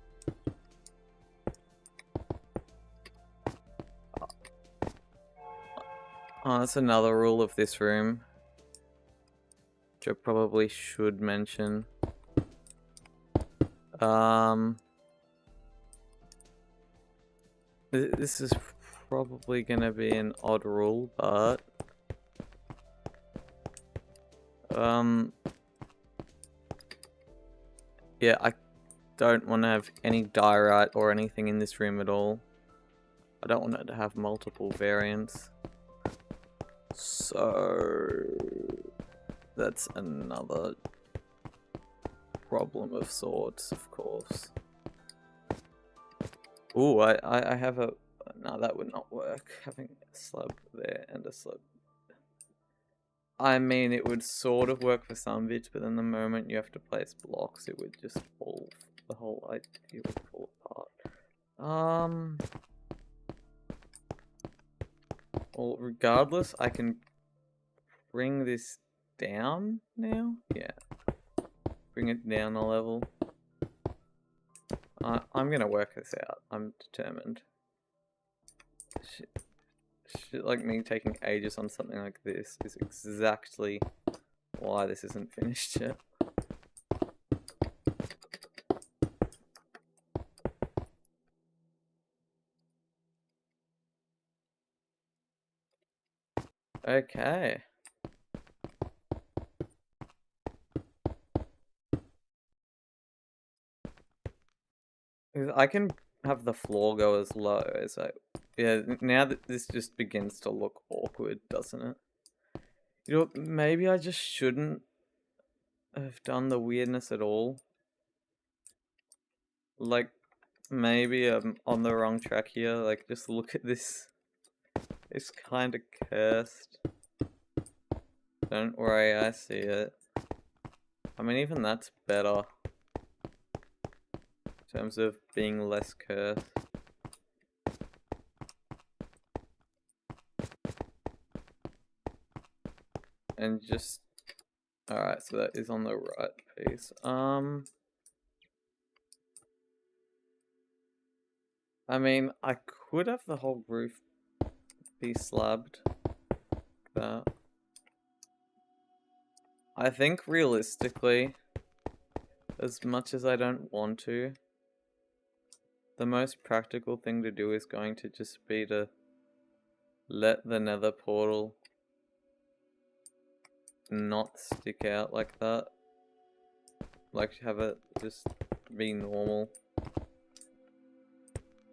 Oh, that's another rule of this room, which I probably should mention. This is probably gonna be an odd rule, but yeah, I don't want to have any diorite or anything in this room at all. I don't want it to have multiple variants. So that's another problem of sorts, of course. Ooh, I have a... No, that would not work. Having a slab there and a slab... I mean, it would sort of work for some bits, but then the moment you have to place blocks, it would just fall... The whole idea would fall apart. Well, regardless, I can bring this down now? Yeah. Bring it down a level. I'm gonna work this out. I'm determined. Shit like me taking ages on something like this is exactly why this isn't finished yet. Okay. I can have the floor go as low as I... Yeah, now that this just begins to look awkward, doesn't it? You know, maybe I just shouldn't have done the weirdness at all. Like, maybe I'm on the wrong track here. Like, just look at this. It's kind of cursed. Don't worry, I see it. I mean, even that's better. In terms of being less cursed. And just... Alright, so that is on the right piece. I mean, I could have the whole roof be slabbed. That. I think realistically, as much as I don't want to, the most practical thing to do is going to just be to let the nether portal not stick out like that. Like, have it just be normal.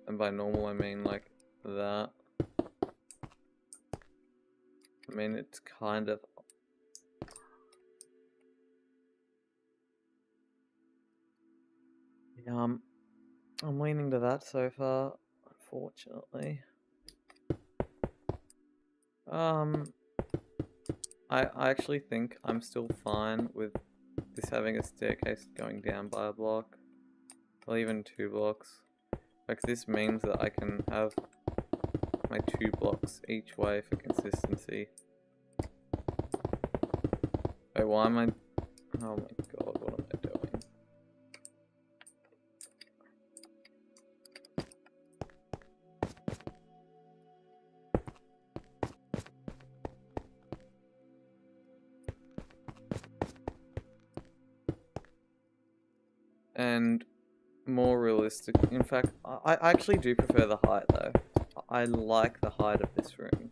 And by normal I mean like that. I mean, it's kind of... Yeah, I'm leaning to that so far, unfortunately. I actually think I'm still fine with this having a staircase going down by a block. Or even 2 blocks. Like, this means that I can have my 2 blocks each way for consistency. Wait, why am I... Oh my god, what am I doing? And more realistic. In fact, I actually do prefer the height though. I like the height of this room.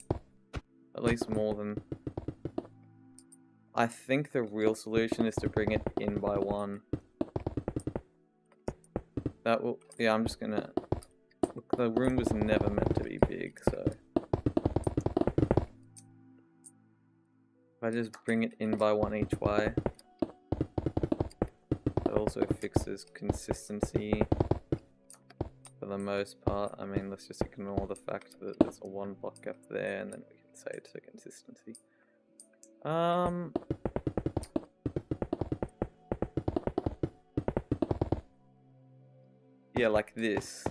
At least more than... I think the real solution is to bring it in by 1. That will... Yeah, I'm just gonna... Look, the room was never meant to be big, so... If I just bring it in by 1 each way... That also fixes consistency for the most part. I mean, let's just ignore the fact that there's a 1 block gap there, and then we can say it's a consistency. Yeah, like this.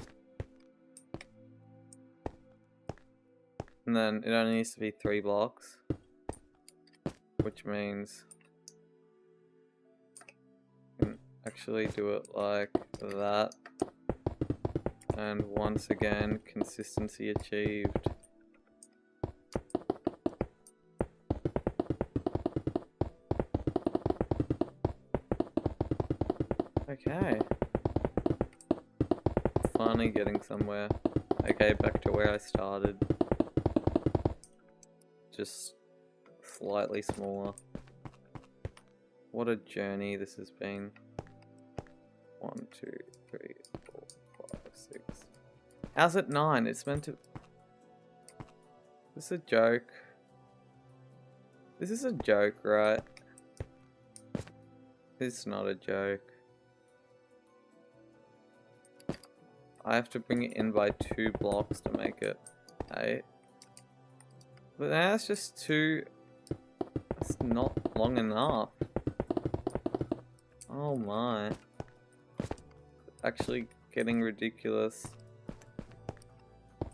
And then it only needs to be 3 blocks. Which means actually do it like that. And once again, consistency achieved. Okay. Finally getting somewhere. Okay, back to where I started. Just slightly smaller. What a journey this has been. 1, 2, 3, 4, 5, 6. How's it 9? It's meant to... This is a joke. This is a joke, right? It's not a joke. I have to bring it in by 2 blocks to make it 8. But that's just too... That's not long enough. Oh my. Actually getting ridiculous.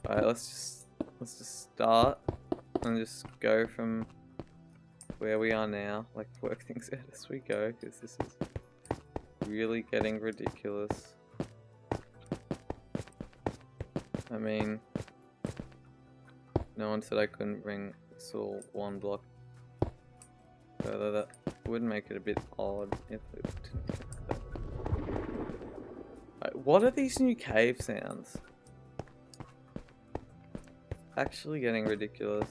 Alright, let's just start and just go from where we are now. Like, work things out as we go, because this is really getting ridiculous. I mean, no one said I couldn't bring this all 1 block further. That would make it a bit odd if it didn't get that. Right, what are these new cave sounds? Actually getting ridiculous.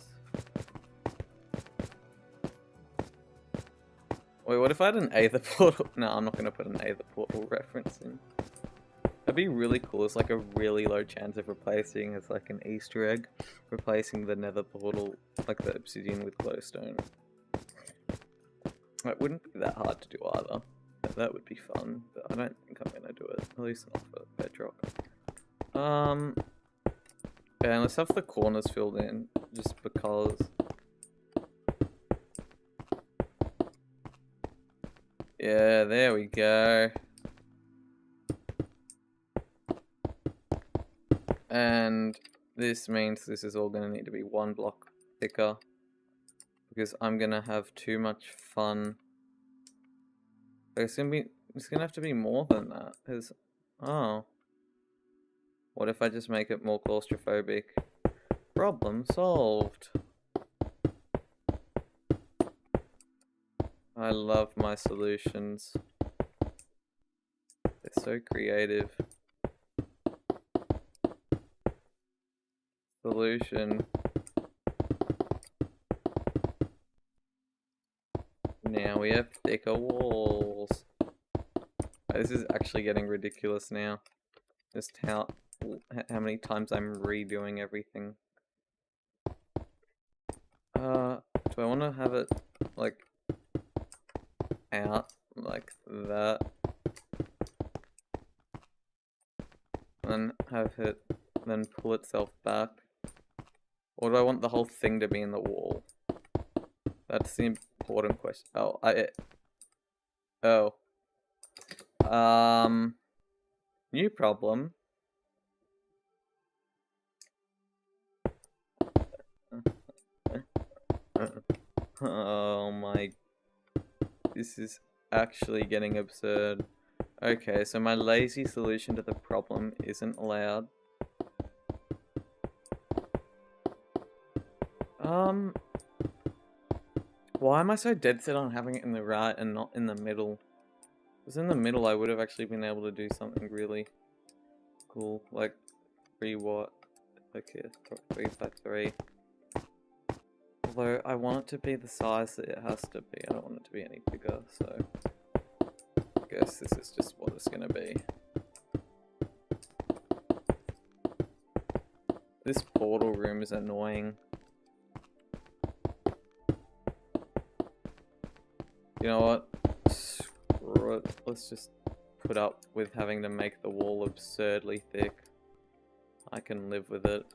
Wait, what if I had an Aether portal? No, I'm not going to put an Aether portal reference in. That'd be really cool. It's like a really low chance of replacing as like an Easter egg. Replacing the nether portal, like the obsidian with glowstone. It wouldn't be that hard to do either. That would be fun, but I don't think I'm going to do it. At least not for bedrock. Yeah, let's have the corners filled in, just because. Yeah, there we go. And this means this is all going to need to be 1 block thicker, because I'm going to have too much fun. It's going to have to be more than that, because, oh. What if I just make it more claustrophobic? Problem solved. I love my solutions. They're so creative. Solution. Now we have thicker walls. This is actually getting ridiculous now. Just how many times I'm redoing everything. Do I want to have it like out like that, and have it then pull itself back, or do I want the whole thing to be in the wall? That's the important question. New problem. Oh my, this is actually getting absurd. Okay, so my lazy solution to the problem isn't allowed. Why am I so dead set on having it in the right and not in the middle? Because in the middle I would have actually been able to do something really cool, like 3 watt, okay, 3 by 3. Although I want it to be the size that it has to be, I don't want it to be any bigger, so I guess this is just what it's gonna be. This portal room is annoying. You know what? Screw it. Let's just put up with having to make the wall absurdly thick. I can live with it.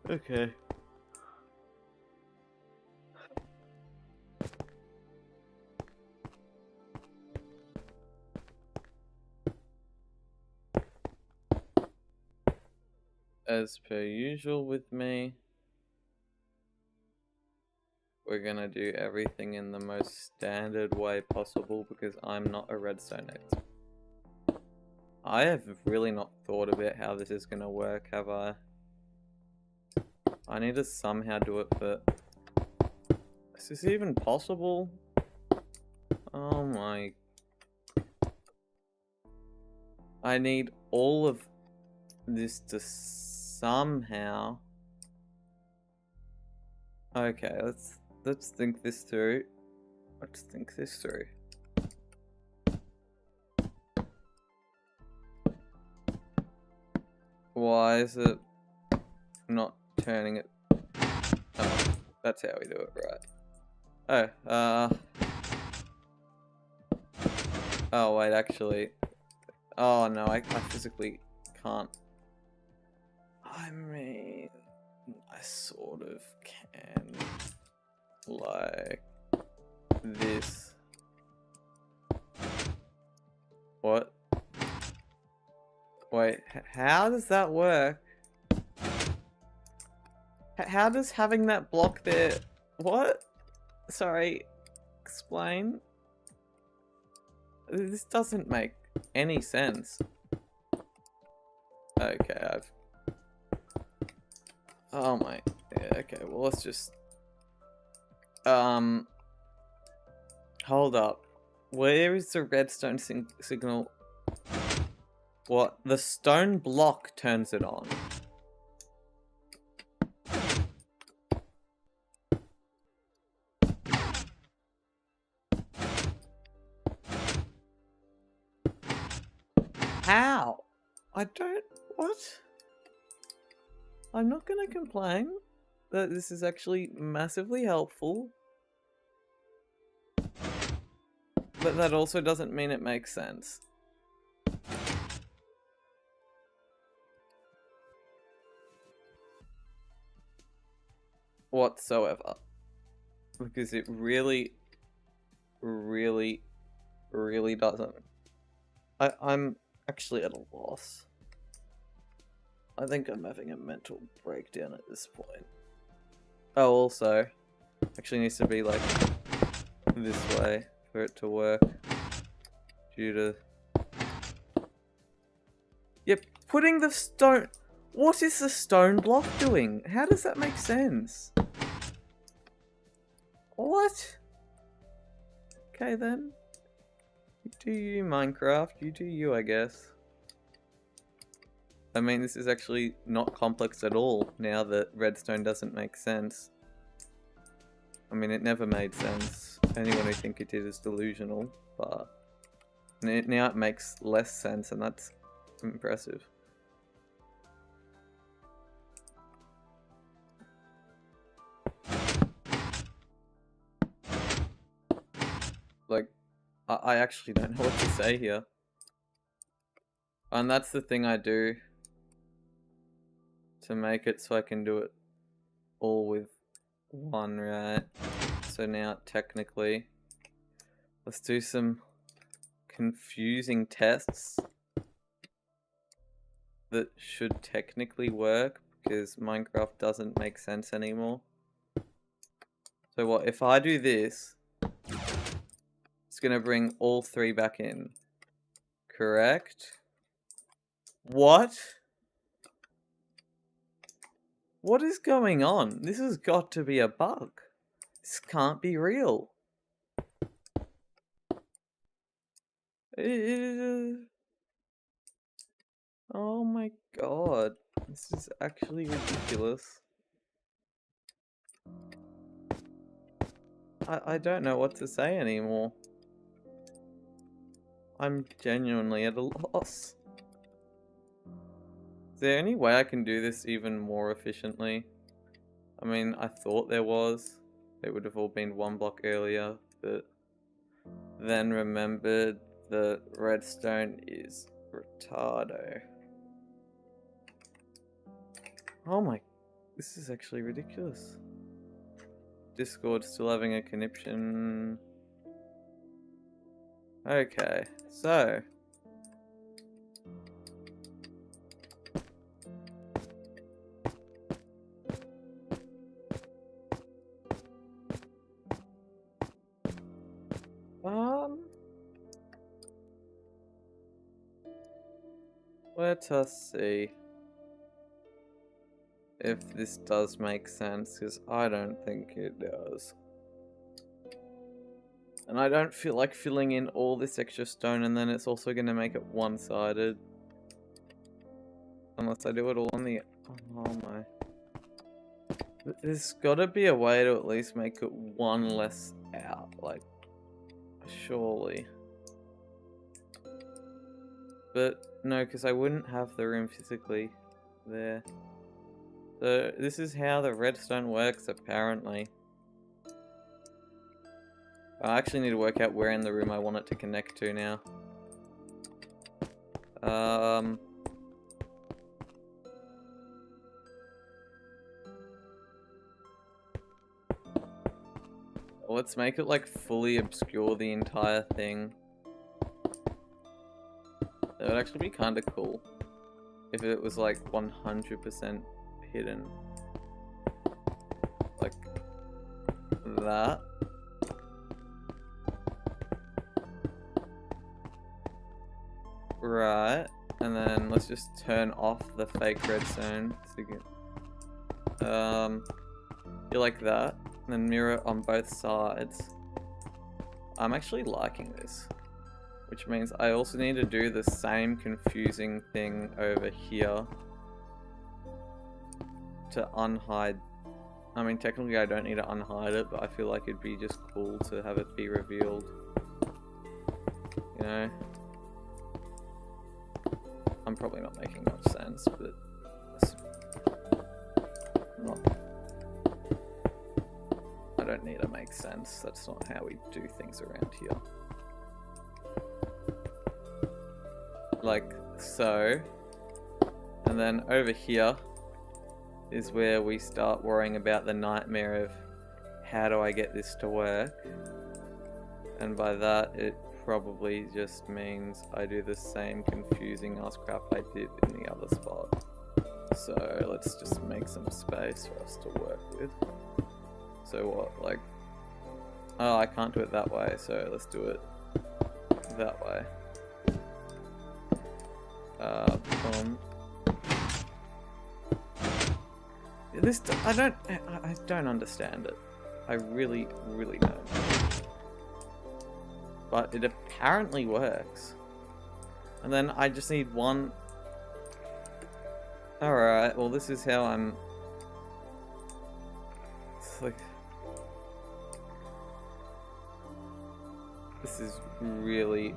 Okay. as per usual with me, we're gonna do everything in the most standard way possible because I'm not a redstone expert. I have really not thought about how this is gonna work, have I? I need to somehow do it, but is this even possible? Oh my... I need all of this to somehow... Okay, let's think this through. Let's think this through. Why is it not turning it? Oh, that's how we do it, right? Oh, oh wait, actually. Oh no, I physically can't. I mean, I sort of can. Like this. What? Wait, how does that work? How does having that block there... What? Sorry, explain. This doesn't make any sense. Okay, I've... Oh my... Yeah, okay, well let's just... Hold up. Where is the redstone signal? What? The stone block turns it on. How? I don't... What? I'm not gonna complain. That this is actually massively helpful. But that also doesn't mean it makes sense. Whatsoever. Because it really, really, really doesn't. I'm actually at a loss. I think I'm having a mental breakdown at this point. Oh, also, actually needs to be like this way for it to work. Due to... Yep, putting the stone... What is the stone block doing? How does that make sense? What? Okay then. You do you, Minecraft. You do you, I guess. I mean, this is actually not complex at all now that redstone doesn't make sense. I mean, it never made sense. Anyone who think it did is delusional, but now it makes less sense, and that's impressive. Like, I actually don't know what to say here. And that's the thing I do to make it so I can do it all with one, right? So now, technically, let's do some confusing tests that should technically work because Minecraft doesn't make sense anymore. So what, if I do this, it's gonna bring all three back in, correct? What? What is going on? This has got to be a bug. This can't be real. Oh my god. This is actually ridiculous. I don't know what to say anymore. I'm genuinely at a loss. Is there any way I can do this even more efficiently? I mean, I thought there was. They would have all been one block earlier, but then remembered that redstone is retardo. Oh my, this is actually ridiculous. Discord still having a conniption. Okay, so Let us see if this does make sense, because I don't think it does. And I don't feel like filling in all this extra stone, and then it's also going to make it one-sided. Unless I do it all on the... Oh my... There's got to be a way to at least make it one less out, like... Surely. But no, because I wouldn't have the room physically there. So this is how the redstone works, apparently. I actually need to work out where in the room I want it to connect to now. Let's make it like fully obscure the entire thing. That would actually be kind of cool if it was like 100% hidden. Like that. Right, and then let's just turn off the fake redstone. You like that, and then mirror on both sides. I'm actually liking this, which means I also need to do the same confusing thing over here to unhide. I mean, technically I don't need to unhide it, but I feel like it'd be just cool to have it be revealed. You know? I'm probably not making much sense, but it's not. I don't need to make sense. That's not how we do things around here. Like so. And then over here is where we start worrying about the nightmare of how do I get this to work? And by that, it probably just means I do the same confusing ass crap I did in the other spot. So let's just make some space for us to work with. So what, like, oh, I can't do it that way, so let's do it that way. Boom. This, I don't understand it. I really don't. But it apparently works. And then I just need one... Alright, well this is how I'm... It's like... This is really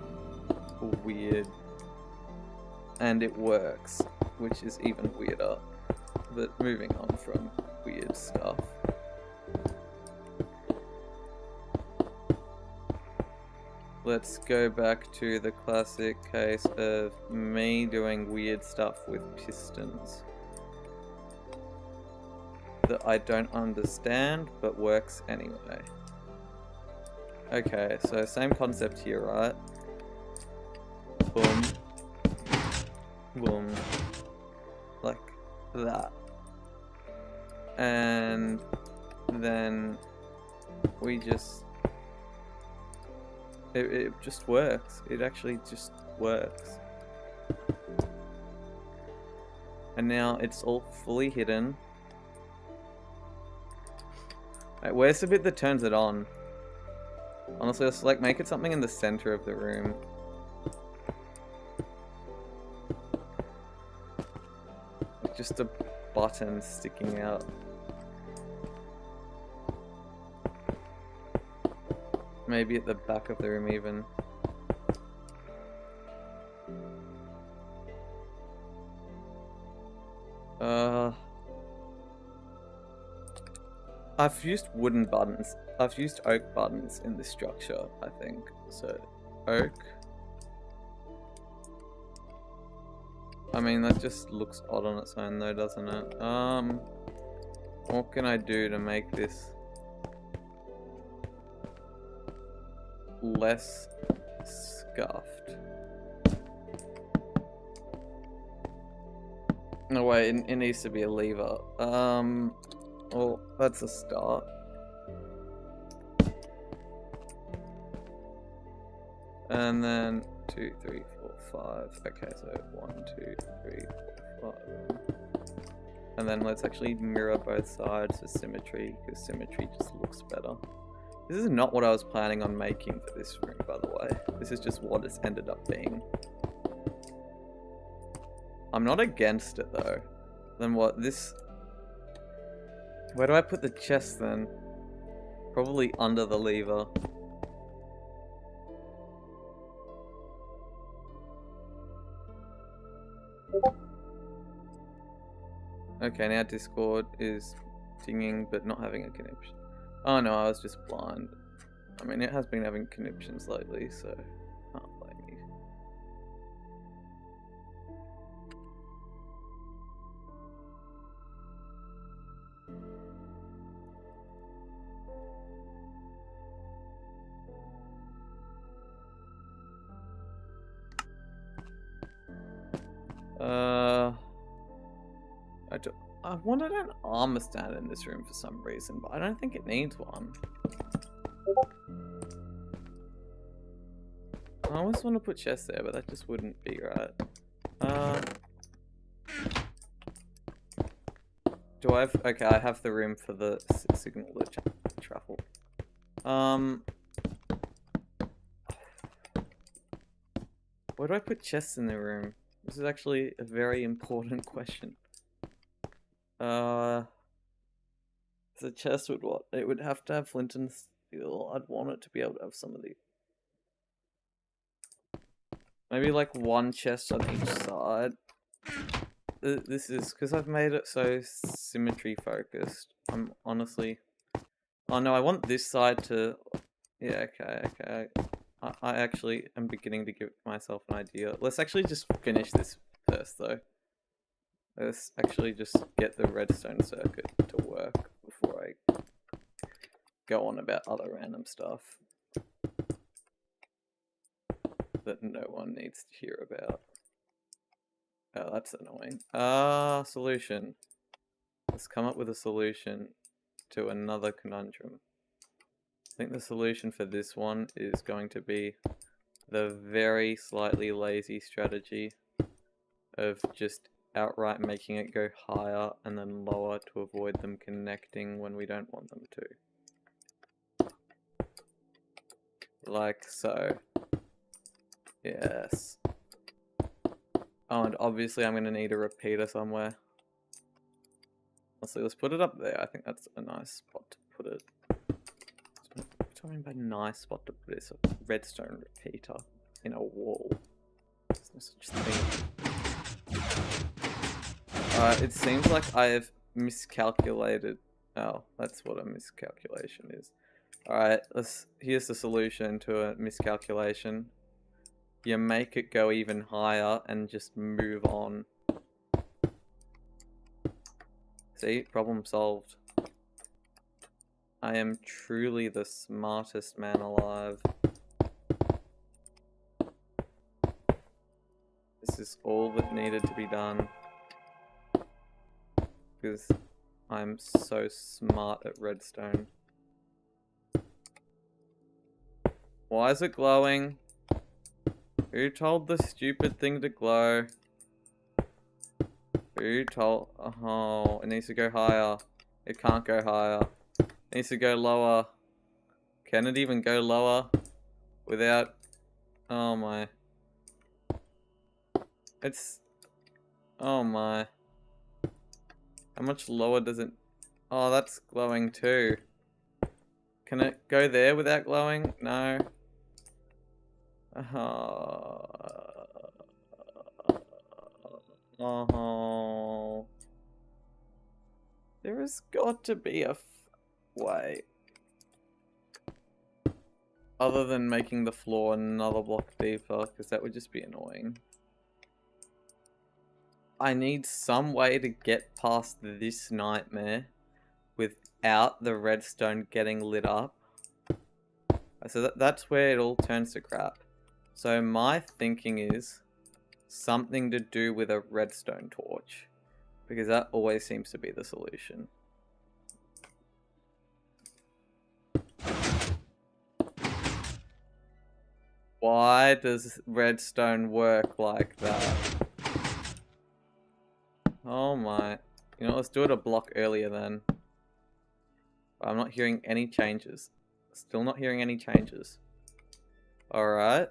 weird. And it works, which is even weirder. But moving on from weird stuff. Let's go back to the classic case of me doing weird stuff with pistons that I don't understand, but works anyway. Okay, so same concept here, right? Boom. Boom. Like that. And then we just... It just works. It actually just works. And now it's all fully hidden. Wait, where's the bit that turns it on? Honestly, let's like make it something in the center of the room. Like just a button sticking out. Maybe at the back of the room even. I've used wooden buttons. I've used oak buttons in this structure, I think. So, oak. I mean, that just looks odd on its own though, doesn't it? What can I do to make this less scuffed? No way, it needs to be a lever. Well, that's a start. And then 2, 3, 4, 5. Okay, so 1, 2, 3, 4, 5. And then let's actually mirror both sides for symmetry, because symmetry just looks better. This is not what I was planning on making for this room, by the way. This is just what it's ended up being. I'm not against it though. Then what, this... Where do I put the chest then? Probably under the lever. Okay, now Discord is dinging but not having a connection. Oh no, I was just blind. I mean, it has been having conniptions lately, so can't blame you. I wanted an armor stand in this room for some reason, but I don't think it needs one. I always want to put chests there, but that just wouldn't be right. Do I have... Okay, I have the room for the signal to travel. Where do I put chests in the room? This is actually a very important question. The chest would what? It would have to have flint and steel. I'd want it to be able to have some of the... Maybe like one chest on each side. This is because I've made it so symmetry focused. I'm honestly... Oh no, I want this side to... Yeah, okay. I actually am beginning to give myself an idea. Let's actually just finish this first though. Let's actually just get the redstone circuit to work before I go on about other random stuff that no one needs to hear about. Oh, that's annoying. Solution. Let's come up with a solution to another conundrum. I think the solution for this one is going to be the very slightly lazy strategy of just outright making it go higher and then lower to avoid them connecting when we don't want them to. Like so. Yes. Oh, and obviously I'm going to need a repeater somewhere. Let's put it up there. I think that's a nice spot to put it. What do I mean by nice spot to put it? It's a redstone repeater in a wall. There's no such thing. It seems like I have miscalculated. Oh, that's what a miscalculation is. Alright, here's the solution to a miscalculation. You make it go even higher and just move on. See? Problem solved. I am truly the smartest man alive. This is all that needed to be done. Because I'm so smart at redstone. Why is it glowing? Who told the stupid thing to glow? Who told... Oh, it needs to go higher. It can't go higher. It needs to go lower. Can it even go lower? Without... Oh my. It's... Oh my. How much lower does it... Oh, that's glowing too. Can it go there without glowing? No. Oh. There has got to be a way. Other than making the floor another block deeper, because that would just be annoying. I need some way to get past this nightmare without the redstone getting lit up. So that's where it all turns to crap. So my thinking is something to do with a redstone torch, because that always seems to be the solution. Why does redstone work like that? Oh my. You know, let's do it a block earlier then. I'm not hearing any changes. Still not hearing any changes. Alright.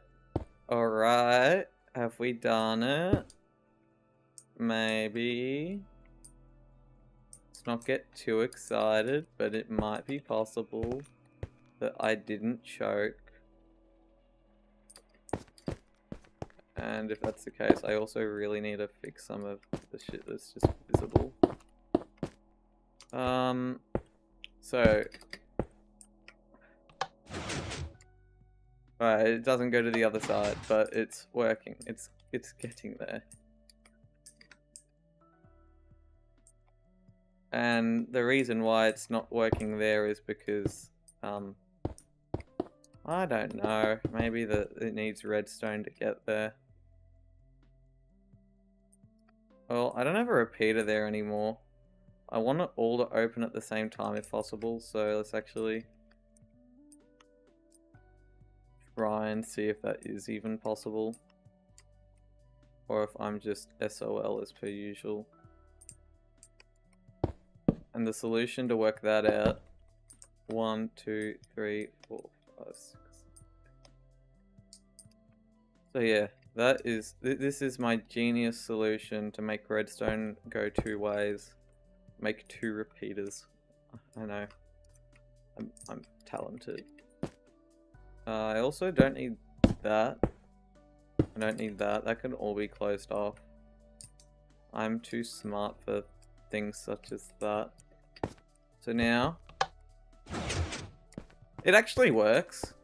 Alright. Have we done it? Maybe. Let's not get too excited, but it might be possible that I didn't choke. And if that's the case, I also really need to fix some of the shit that's just visible. So... Alright, it doesn't go to the other side, but it's working. It's getting there. And the reason why it's not working there is because, I don't know. Maybe it needs redstone to get there. Well, I don't have a repeater there anymore. I want it all to open at the same time if possible, so let's actually try and see if that is even possible. Or if I'm just SOL as per usual. And the solution to work that out, 1, 2, 3, 4, 5, 6. So yeah, this is my genius solution to make redstone go 2 ways. Make 2 repeaters. I know. I'm talented. I also don't need that. I don't need that. That can all be closed off. I'm too smart for things such as that. So now, it actually works.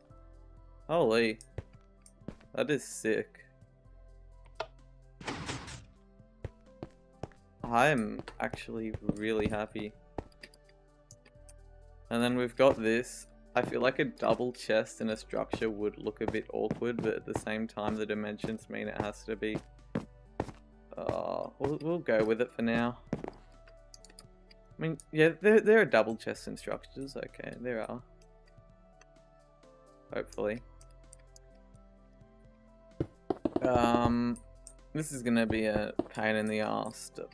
Holy, that is sick. I'm actually really happy. And then we've got this. I feel like a double chest in a structure would look a bit awkward, but at the same time the dimensions mean it has to be. We'll go with it for now. I mean, yeah, there are double chests in structures. Okay, there are. Hopefully. This is gonna be a pain in the ass to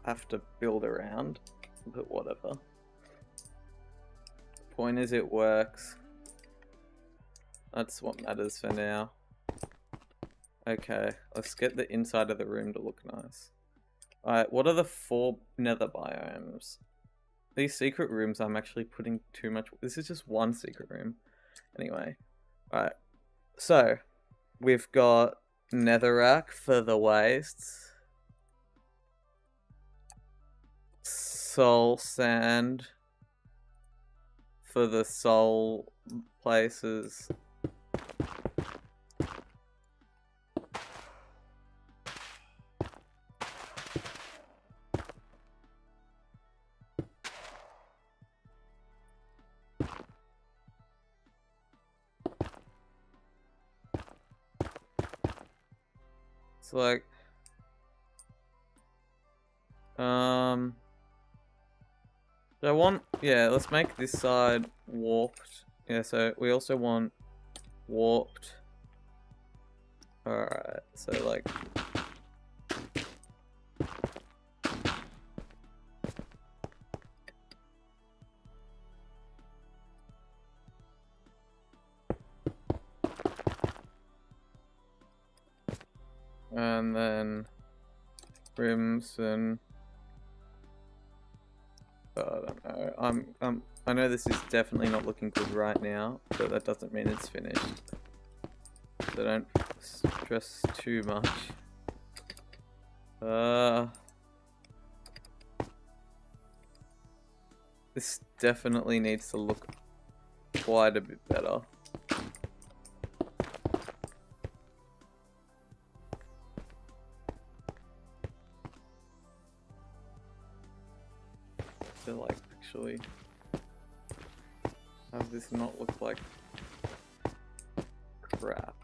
have to build around, but whatever. Point is, it works. That's what matters for now. Okay, let's get the inside of the room to look nice. Alright, what are the 4 nether biomes? These secret rooms, I'm actually putting too much... This is just one secret room. Anyway. Alright. So, we've got netherrack for the wastes. Soul sand for the soul places. It's like, I want, yeah, let's make this side warped. Yeah, so we also want warped. Alright, so like, and then Crimson. I don't know. I know this is definitely not looking good right now, but that doesn't mean it's finished. So don't stress too much. This definitely needs to look quite a bit better. To like actually have this not look like crap.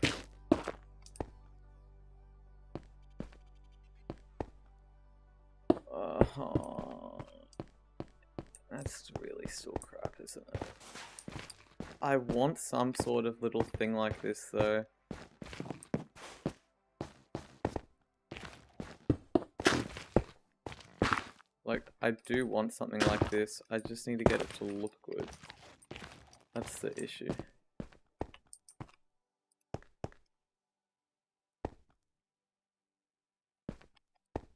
That's really still crap, isn't it? I want some sort of little thing like this though. I do want something like this. I just need to get it to look good. That's the issue.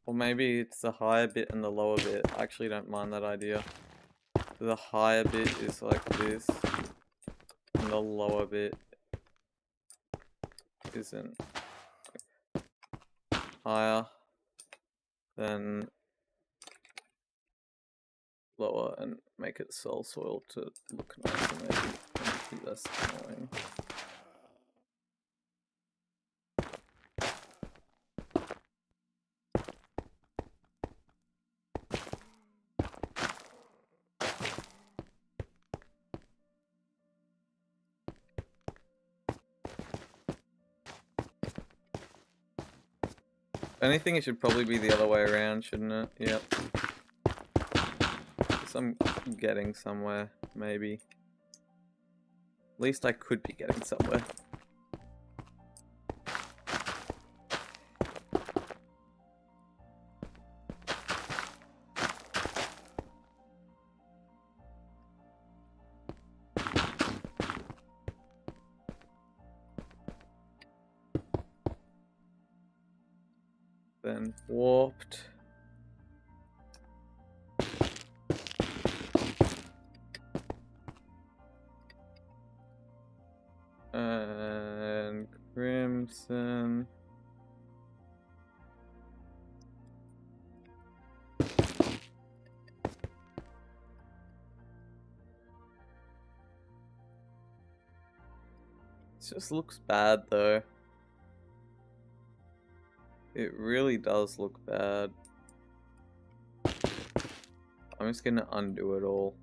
Or maybe it's the higher bit and the lower bit. I actually don't mind that idea. The higher bit is like this, and the lower bit isn't higher than lower, and make it soul soil to look nicer maybe, and be less annoying. Anything, it should probably be the other way around, shouldn't it? Yep. So I'm getting somewhere, maybe. At least I could be getting somewhere. Then warped. And crimson. It just looks bad though. It really does look bad. I'm just gonna undo it all.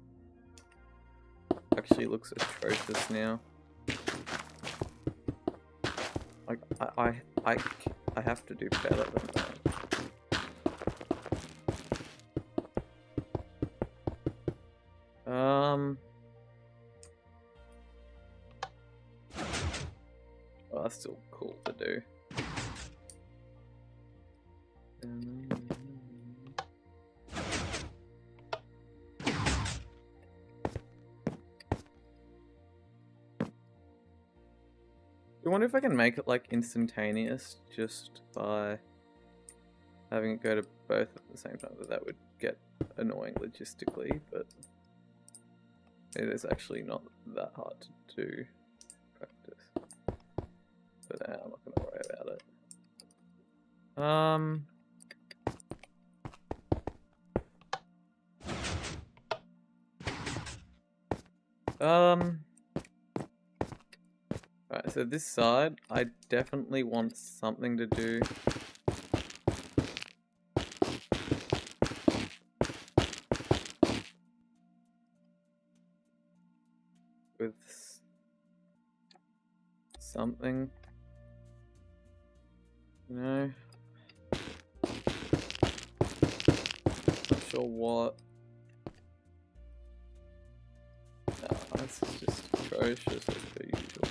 Actually, it looks atrocious now. Like I have to do better than that. Well, that's still cool to do. I wonder if I can make it like instantaneous just by having it go to both at the same time. That would get annoying logistically, but it is actually not that hard to do practice. But I'm not gonna worry about it. Right, so this side, I definitely want something to do with something, you know, not sure what. This is just atrocious as per usual.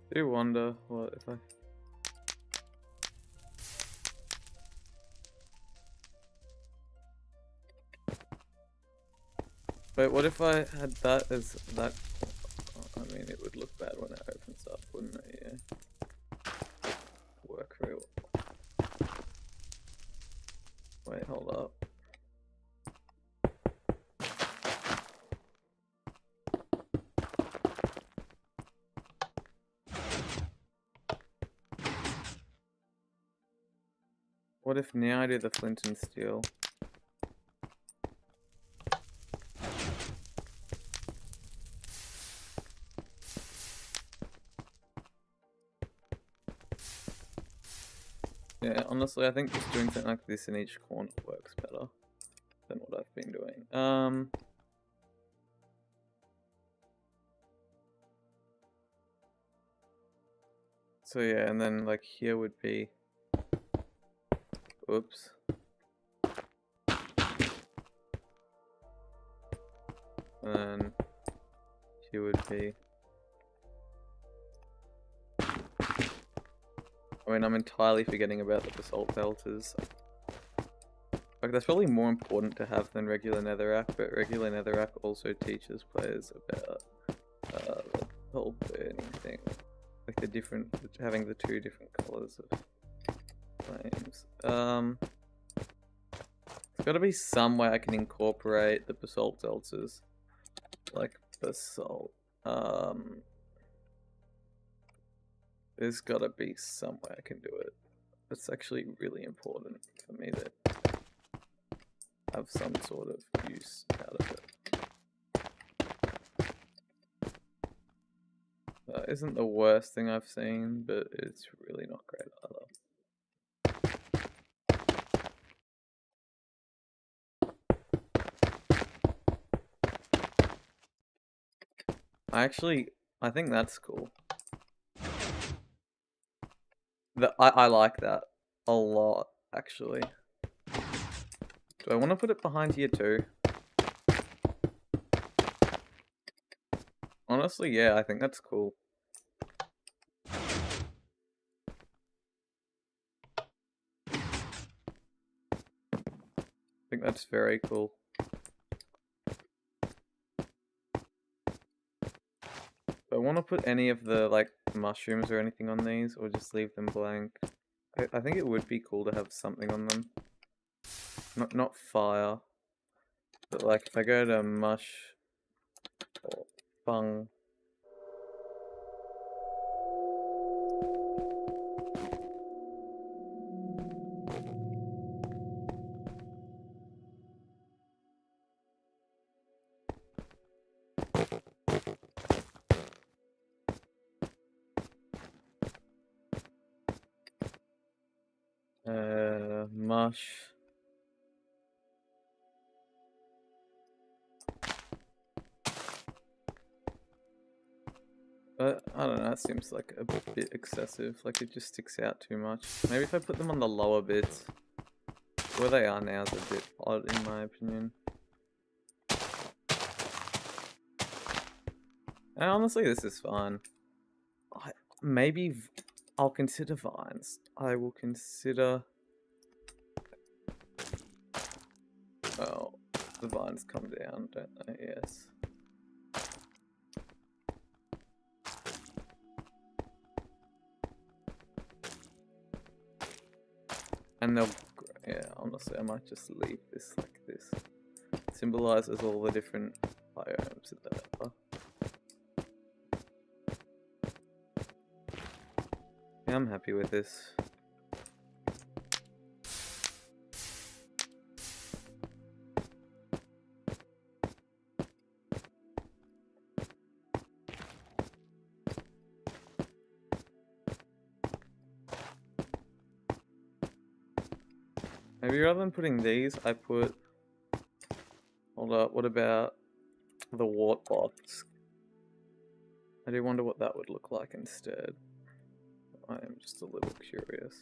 I do wonder what if I... Wait, what if I had that as that? I mean, it would look bad when it opens up, wouldn't it? Yeah. Work real. Wait, hold up. What if now I do the flint and steel? Yeah, honestly, I think just doing something like this in each corner works better than what I've been doing. So yeah, and then like here would be, oops. And then here would be, I mean, I'm entirely forgetting about the basalt deltas. Like, that's probably more important to have than regular netherrack, but regular netherrack also teaches players about the whole burning thing. Like the different, having the two different colors of flames. There's gotta be some way I can incorporate the basalt deltas. Like basalt. There's gotta be some way I can do it. It's actually really important for me to have some sort of use out of it. That isn't the worst thing I've seen, but it's really not great either. I think that's cool. I like that a lot, actually. Do I want to put it behind here too? Honestly, yeah, I think that's cool. I think that's very cool. Do I want to put any of the, like, mushrooms or anything on these, or just leave them blank? I think it would be cool to have something on them. Not fire. But, like, if I go to mush or fung. Mush. But, I don't know, that seems like a bit excessive, like it just sticks out too much. Maybe if I put them on the lower bits. Where they are now is a bit odd in my opinion. And honestly, this is fine. Maybe I'll consider vines. I will consider... Oh, the vines come down, don't they? Yes. And they'll... Yeah, honestly, I might just leave this like this. It symbolizes all the different biomes that there are. Yeah, I'm happy with this. Maybe rather than putting these, I put... Hold up, what about the wart box? I do wonder what that would look like instead. I am just a little curious.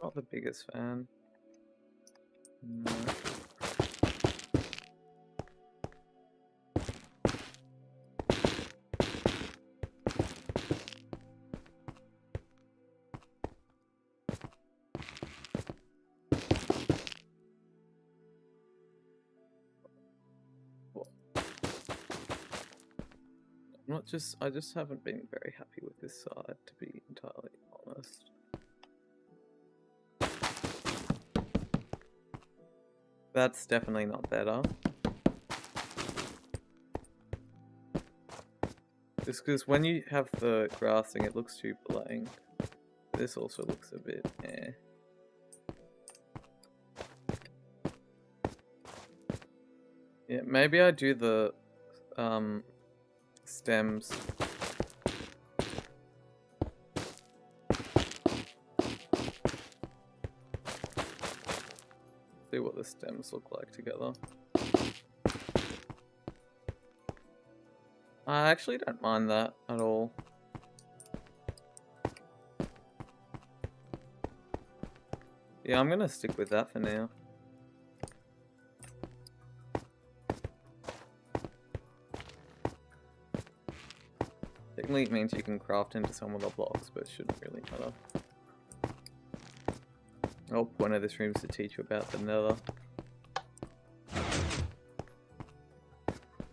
Not the biggest fan. No. I just haven't been very happy with this side, to be entirely honest. That's definitely not better. Just because when you have the grassing, it looks too blank. This also looks a bit eh. Yeah, maybe I do the stems see what the stems look like together. I actually don't mind that at all. Yeah, I'm gonna stick with that for now. Technically it means you can craft into some of the blocks, but it shouldn't really matter. The whole point of this room is to teach you about the Nether.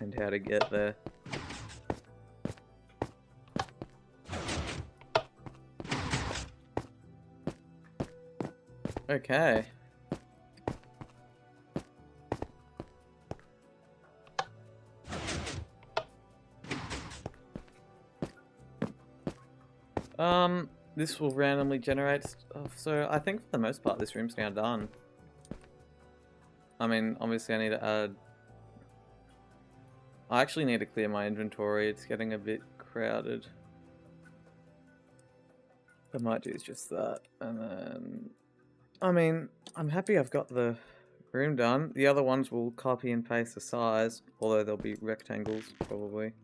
And how to get there. Okay. This will randomly generate stuff, so I think for the most part this room's now done. I mean, obviously I need to add... I actually need to clear my inventory, it's getting a bit crowded. I might do just that, and then... I mean, I'm happy I've got the room done. The other ones will copy and paste the size, although they'll be rectangles, probably.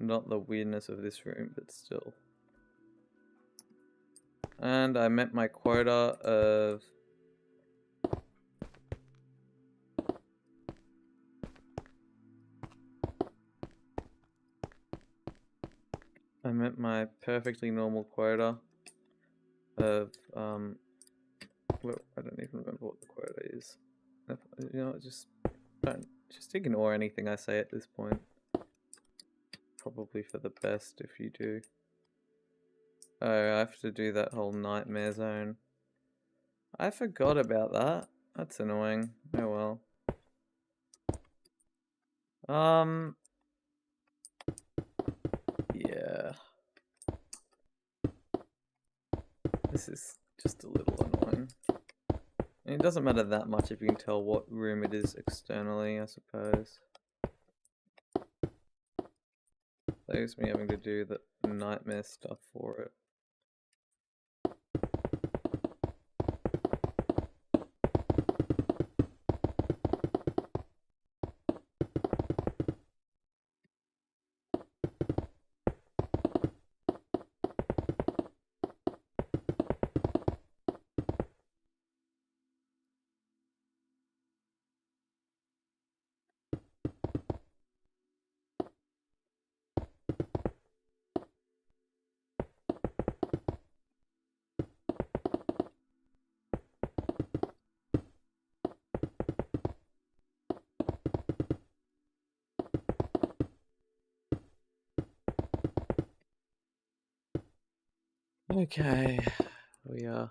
Not the weirdness of this room, but still. And I met my quota of... I met my perfectly normal quota of, well, I don't even remember what the quota is. You know, just ignore anything I say at this point. Probably for the best if you do. Oh, I have to do that whole nightmare zone. I forgot about that. That's annoying. Oh well. Yeah. This is just a little annoying. And it doesn't matter that much if you can tell what room it is externally, I suppose. Saves me having to do the nightmare stuff for it. Okay, we are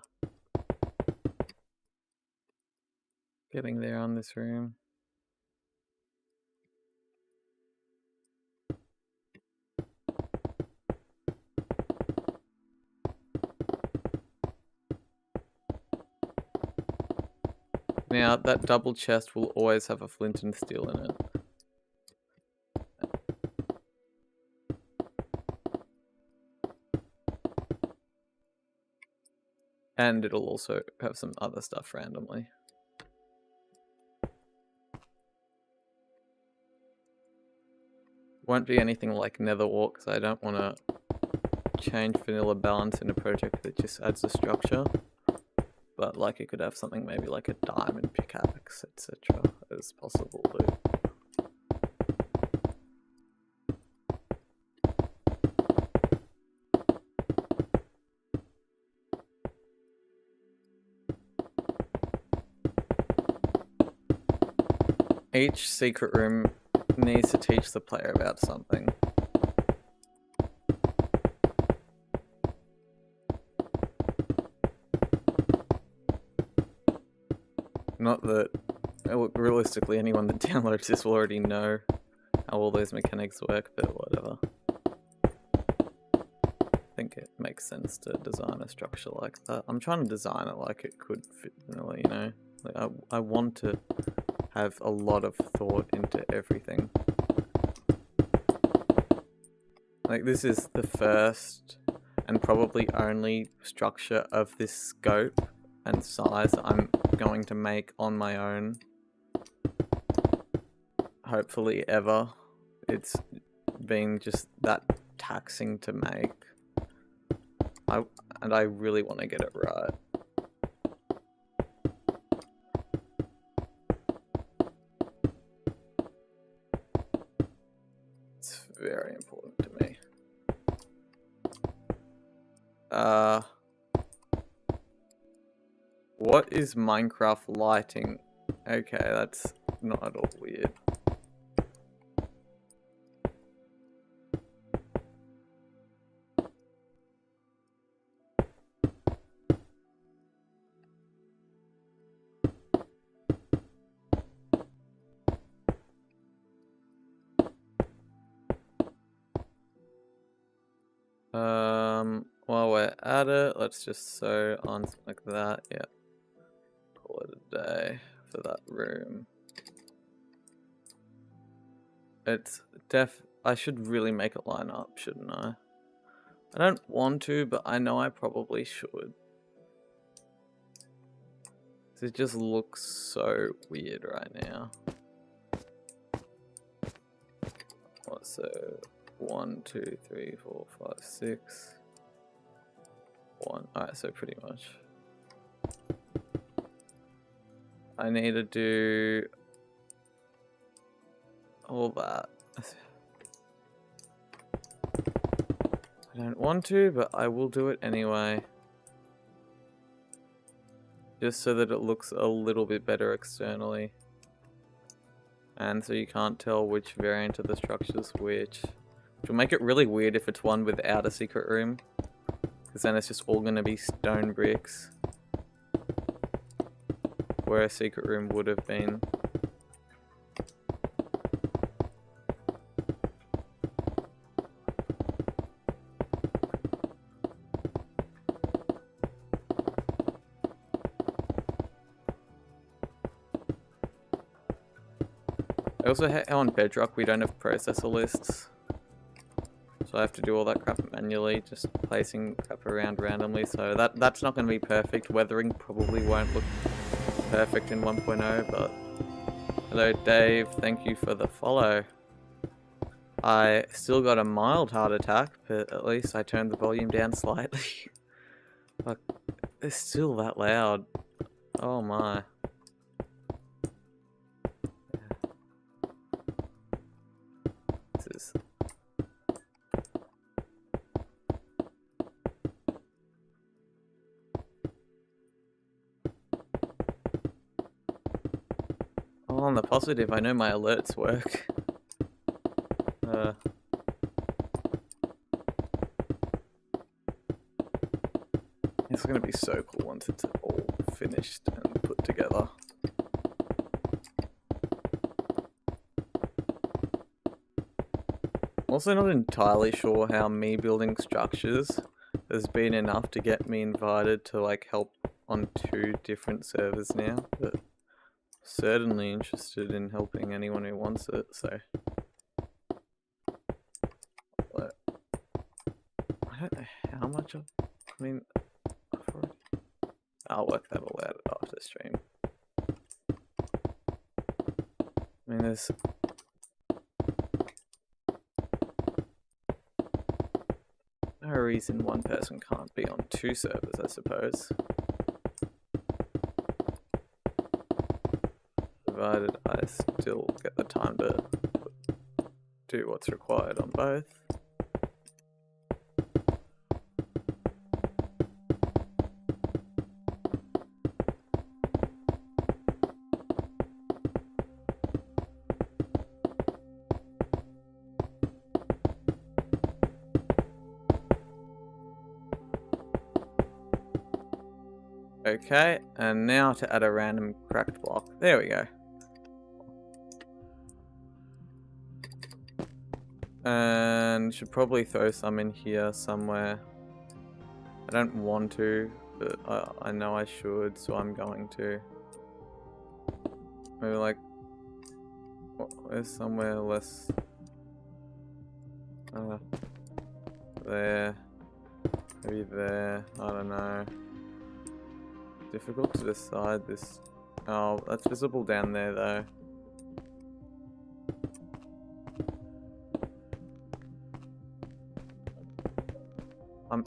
getting there on this room. Now, that double chest will always have a flint and steel in it. And it'll also have some other stuff randomly. Won't be anything like Nether Wart, because I don't want to change vanilla balance in a project that just adds a structure. But like it could have something maybe like a diamond pickaxe, etc. as possible too. Each secret room needs to teach the player about something. Not that, realistically, anyone that downloads this will already know how all those mechanics work, but whatever. I think it makes sense to design a structure like that. I'm trying to design it like it could fit vanilla, you know? Like I want to have a lot of thought into everything. Like this is the first and probably only structure of this scope and size that I'm going to make on my own. Hopefully ever. It's been just that taxing to make. And I really want to get it right. It's very important to me. What is Minecraft lighting? Okay, that's not at all weird. While we're at it, let's just sew on something like that. Yeah. Call it a day for that room. It's I should really make it line up, shouldn't I? I don't want to, but I know I probably should. It just looks so weird right now. What, so 1, 2, 3, 4, 5, 6. 1. Alright, so pretty much. I need to do all that. I don't want to, but I will do it anyway. Just so that it looks a little bit better externally. And so you can't tell which variant of the structure is which. Which will make it really weird if it's one without a secret room. Because then it's just all going to be stone bricks. Where a secret room would have been. I also hate how on Bedrock we don't have processor lists. So I have to do all that crap manually, just placing crap around randomly. So that's not going to be perfect. Weathering probably won't look perfect in 1.0, but... Hello Dave, thank you for the follow. I still got a mild heart attack, but at least I turned the volume down slightly. But it's still that loud. Oh my. This is... Oh, on the positive, I know my alerts work. It's gonna be so cool once it's all finished and put together. I'm also not entirely sure how me building structures has been enough to get me invited to like help on 2 different servers now, but certainly interested in helping anyone who wants it, so. But I don't know how much I mean, I'll work that all out after stream. I mean, there's no reason one person can't be on 2 servers, I suppose. Provided I still get the time to do what's required on both. Okay, and now to add a random cracked block. There we go. And should probably throw some in here somewhere. I don't want to, but I know I should, so I'm going to. Maybe like, where's somewhere less? There. Maybe there. I don't know. difficult to decide this. Oh, that's visible down there though.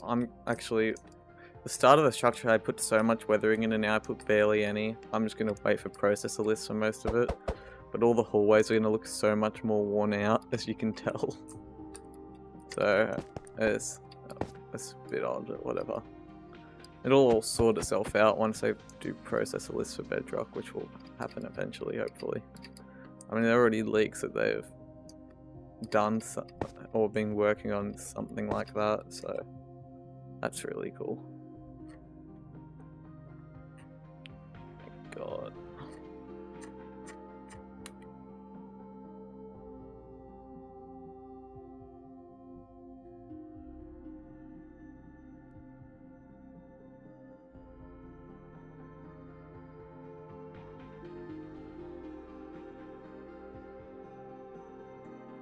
I'm actually, the start of the structure I put so much weathering in and now I put barely any. I'm just gonna wait for processor lists for most of it. But all the hallways are gonna look so much more worn out, as you can tell. So it's a bit odd, but whatever. It'll all sort itself out once I do processor lists for Bedrock, which will happen eventually, hopefully. I mean, there are already leaks that they've done or been working on something like that, so that's really cool. Thank God.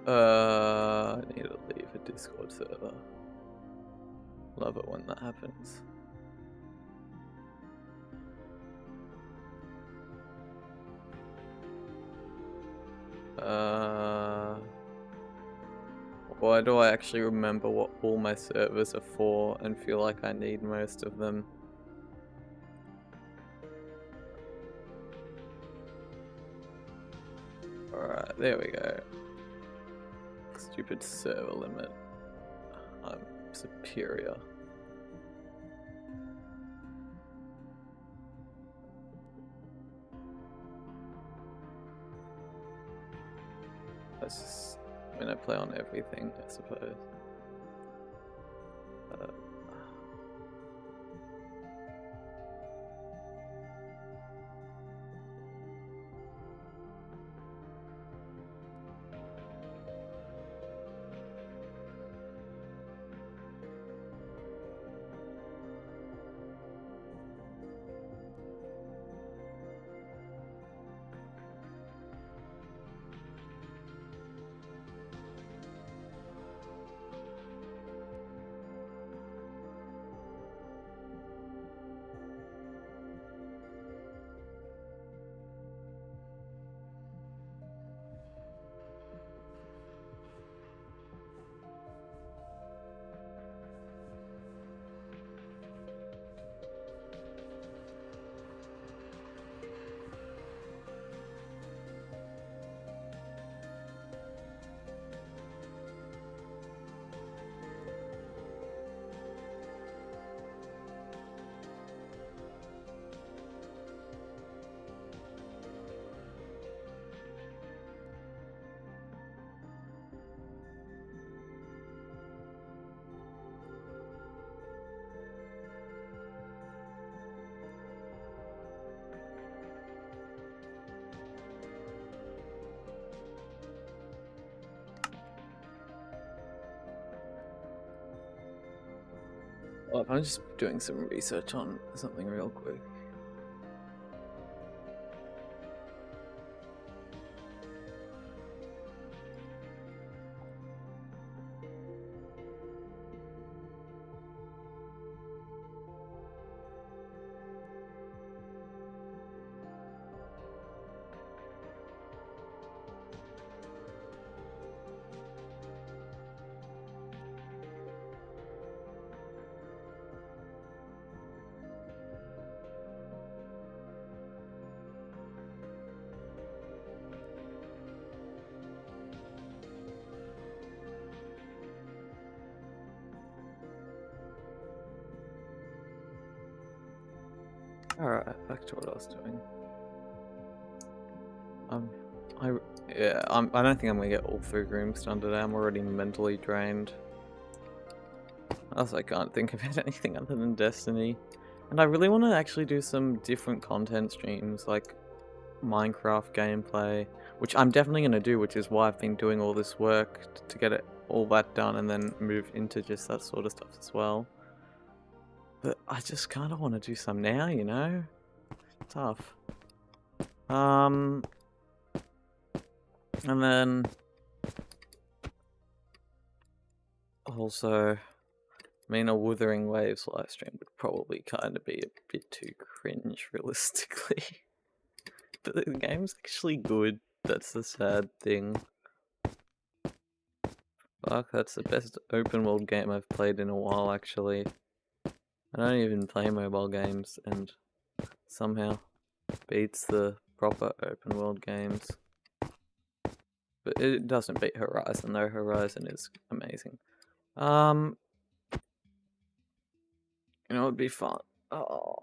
I need to leave a Discord server. Love it when that happens. Why do I actually remember what all my servers are for and feel like I need most of them? Alright, there we go. Stupid server limit. I'm superior. That's just, I mean, I play on everything, I suppose. Well, I'm just doing some research on something real quick. Alright, back to what I was doing. I don't think I'm gonna get all 3 rooms done today. I'm already mentally drained. Also, I can't think about anything other than Destiny. And I really want to actually do some different content streams, like Minecraft gameplay, which I'm definitely going to do, which is why I've been doing all this work to get all that done and then move into just that sort of stuff as well. But I just kind of want to do some now, you know? Tough. And then also I mean, a Wuthering Waves live stream would probably kind of be a bit too cringe, realistically. But the game's actually good. That's the sad thing. Fuck, that's the best open world game I've played in a while, actually. I don't even play mobile games, and somehow beats the proper open world games. But it doesn't beat Horizon, though. Horizon is amazing. You know, it'd be fun. Oh.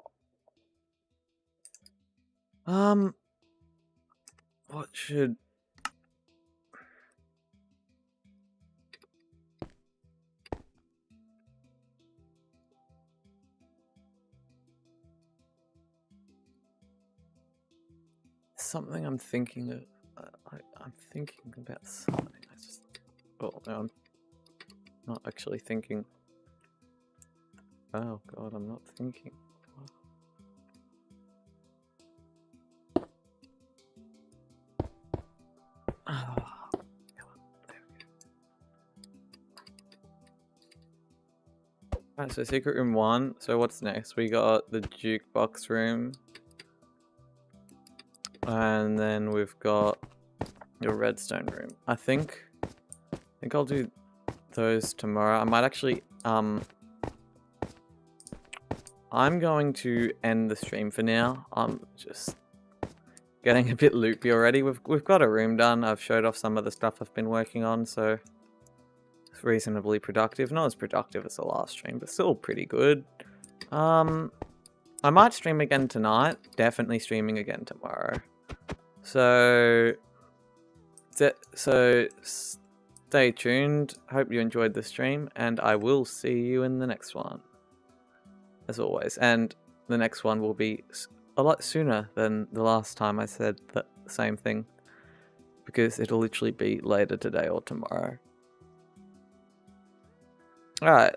What should... Something I'm thinking of. I'm thinking about something. Well, no, I'm not actually thinking. Oh god, I'm not thinking. Oh, Alright, so Secret Room 1. So what's next? We got the Jukebox Room. And then we've got the Redstone Room. I think I'll do those tomorrow. I might actually, I'm going to end the stream for now. I'm just getting a bit loopy already. We've got a room done. I've showed off some of the stuff I've been working on, so it's reasonably productive. Not as productive as the last stream, but still pretty good. I might stream again tonight. Definitely streaming again tomorrow. So stay tuned. Hope you enjoyed the stream, and I will see you in the next one, as always. And the next one will be a lot sooner than the last time I said the same thing, because it'll literally be later today or tomorrow. Alright,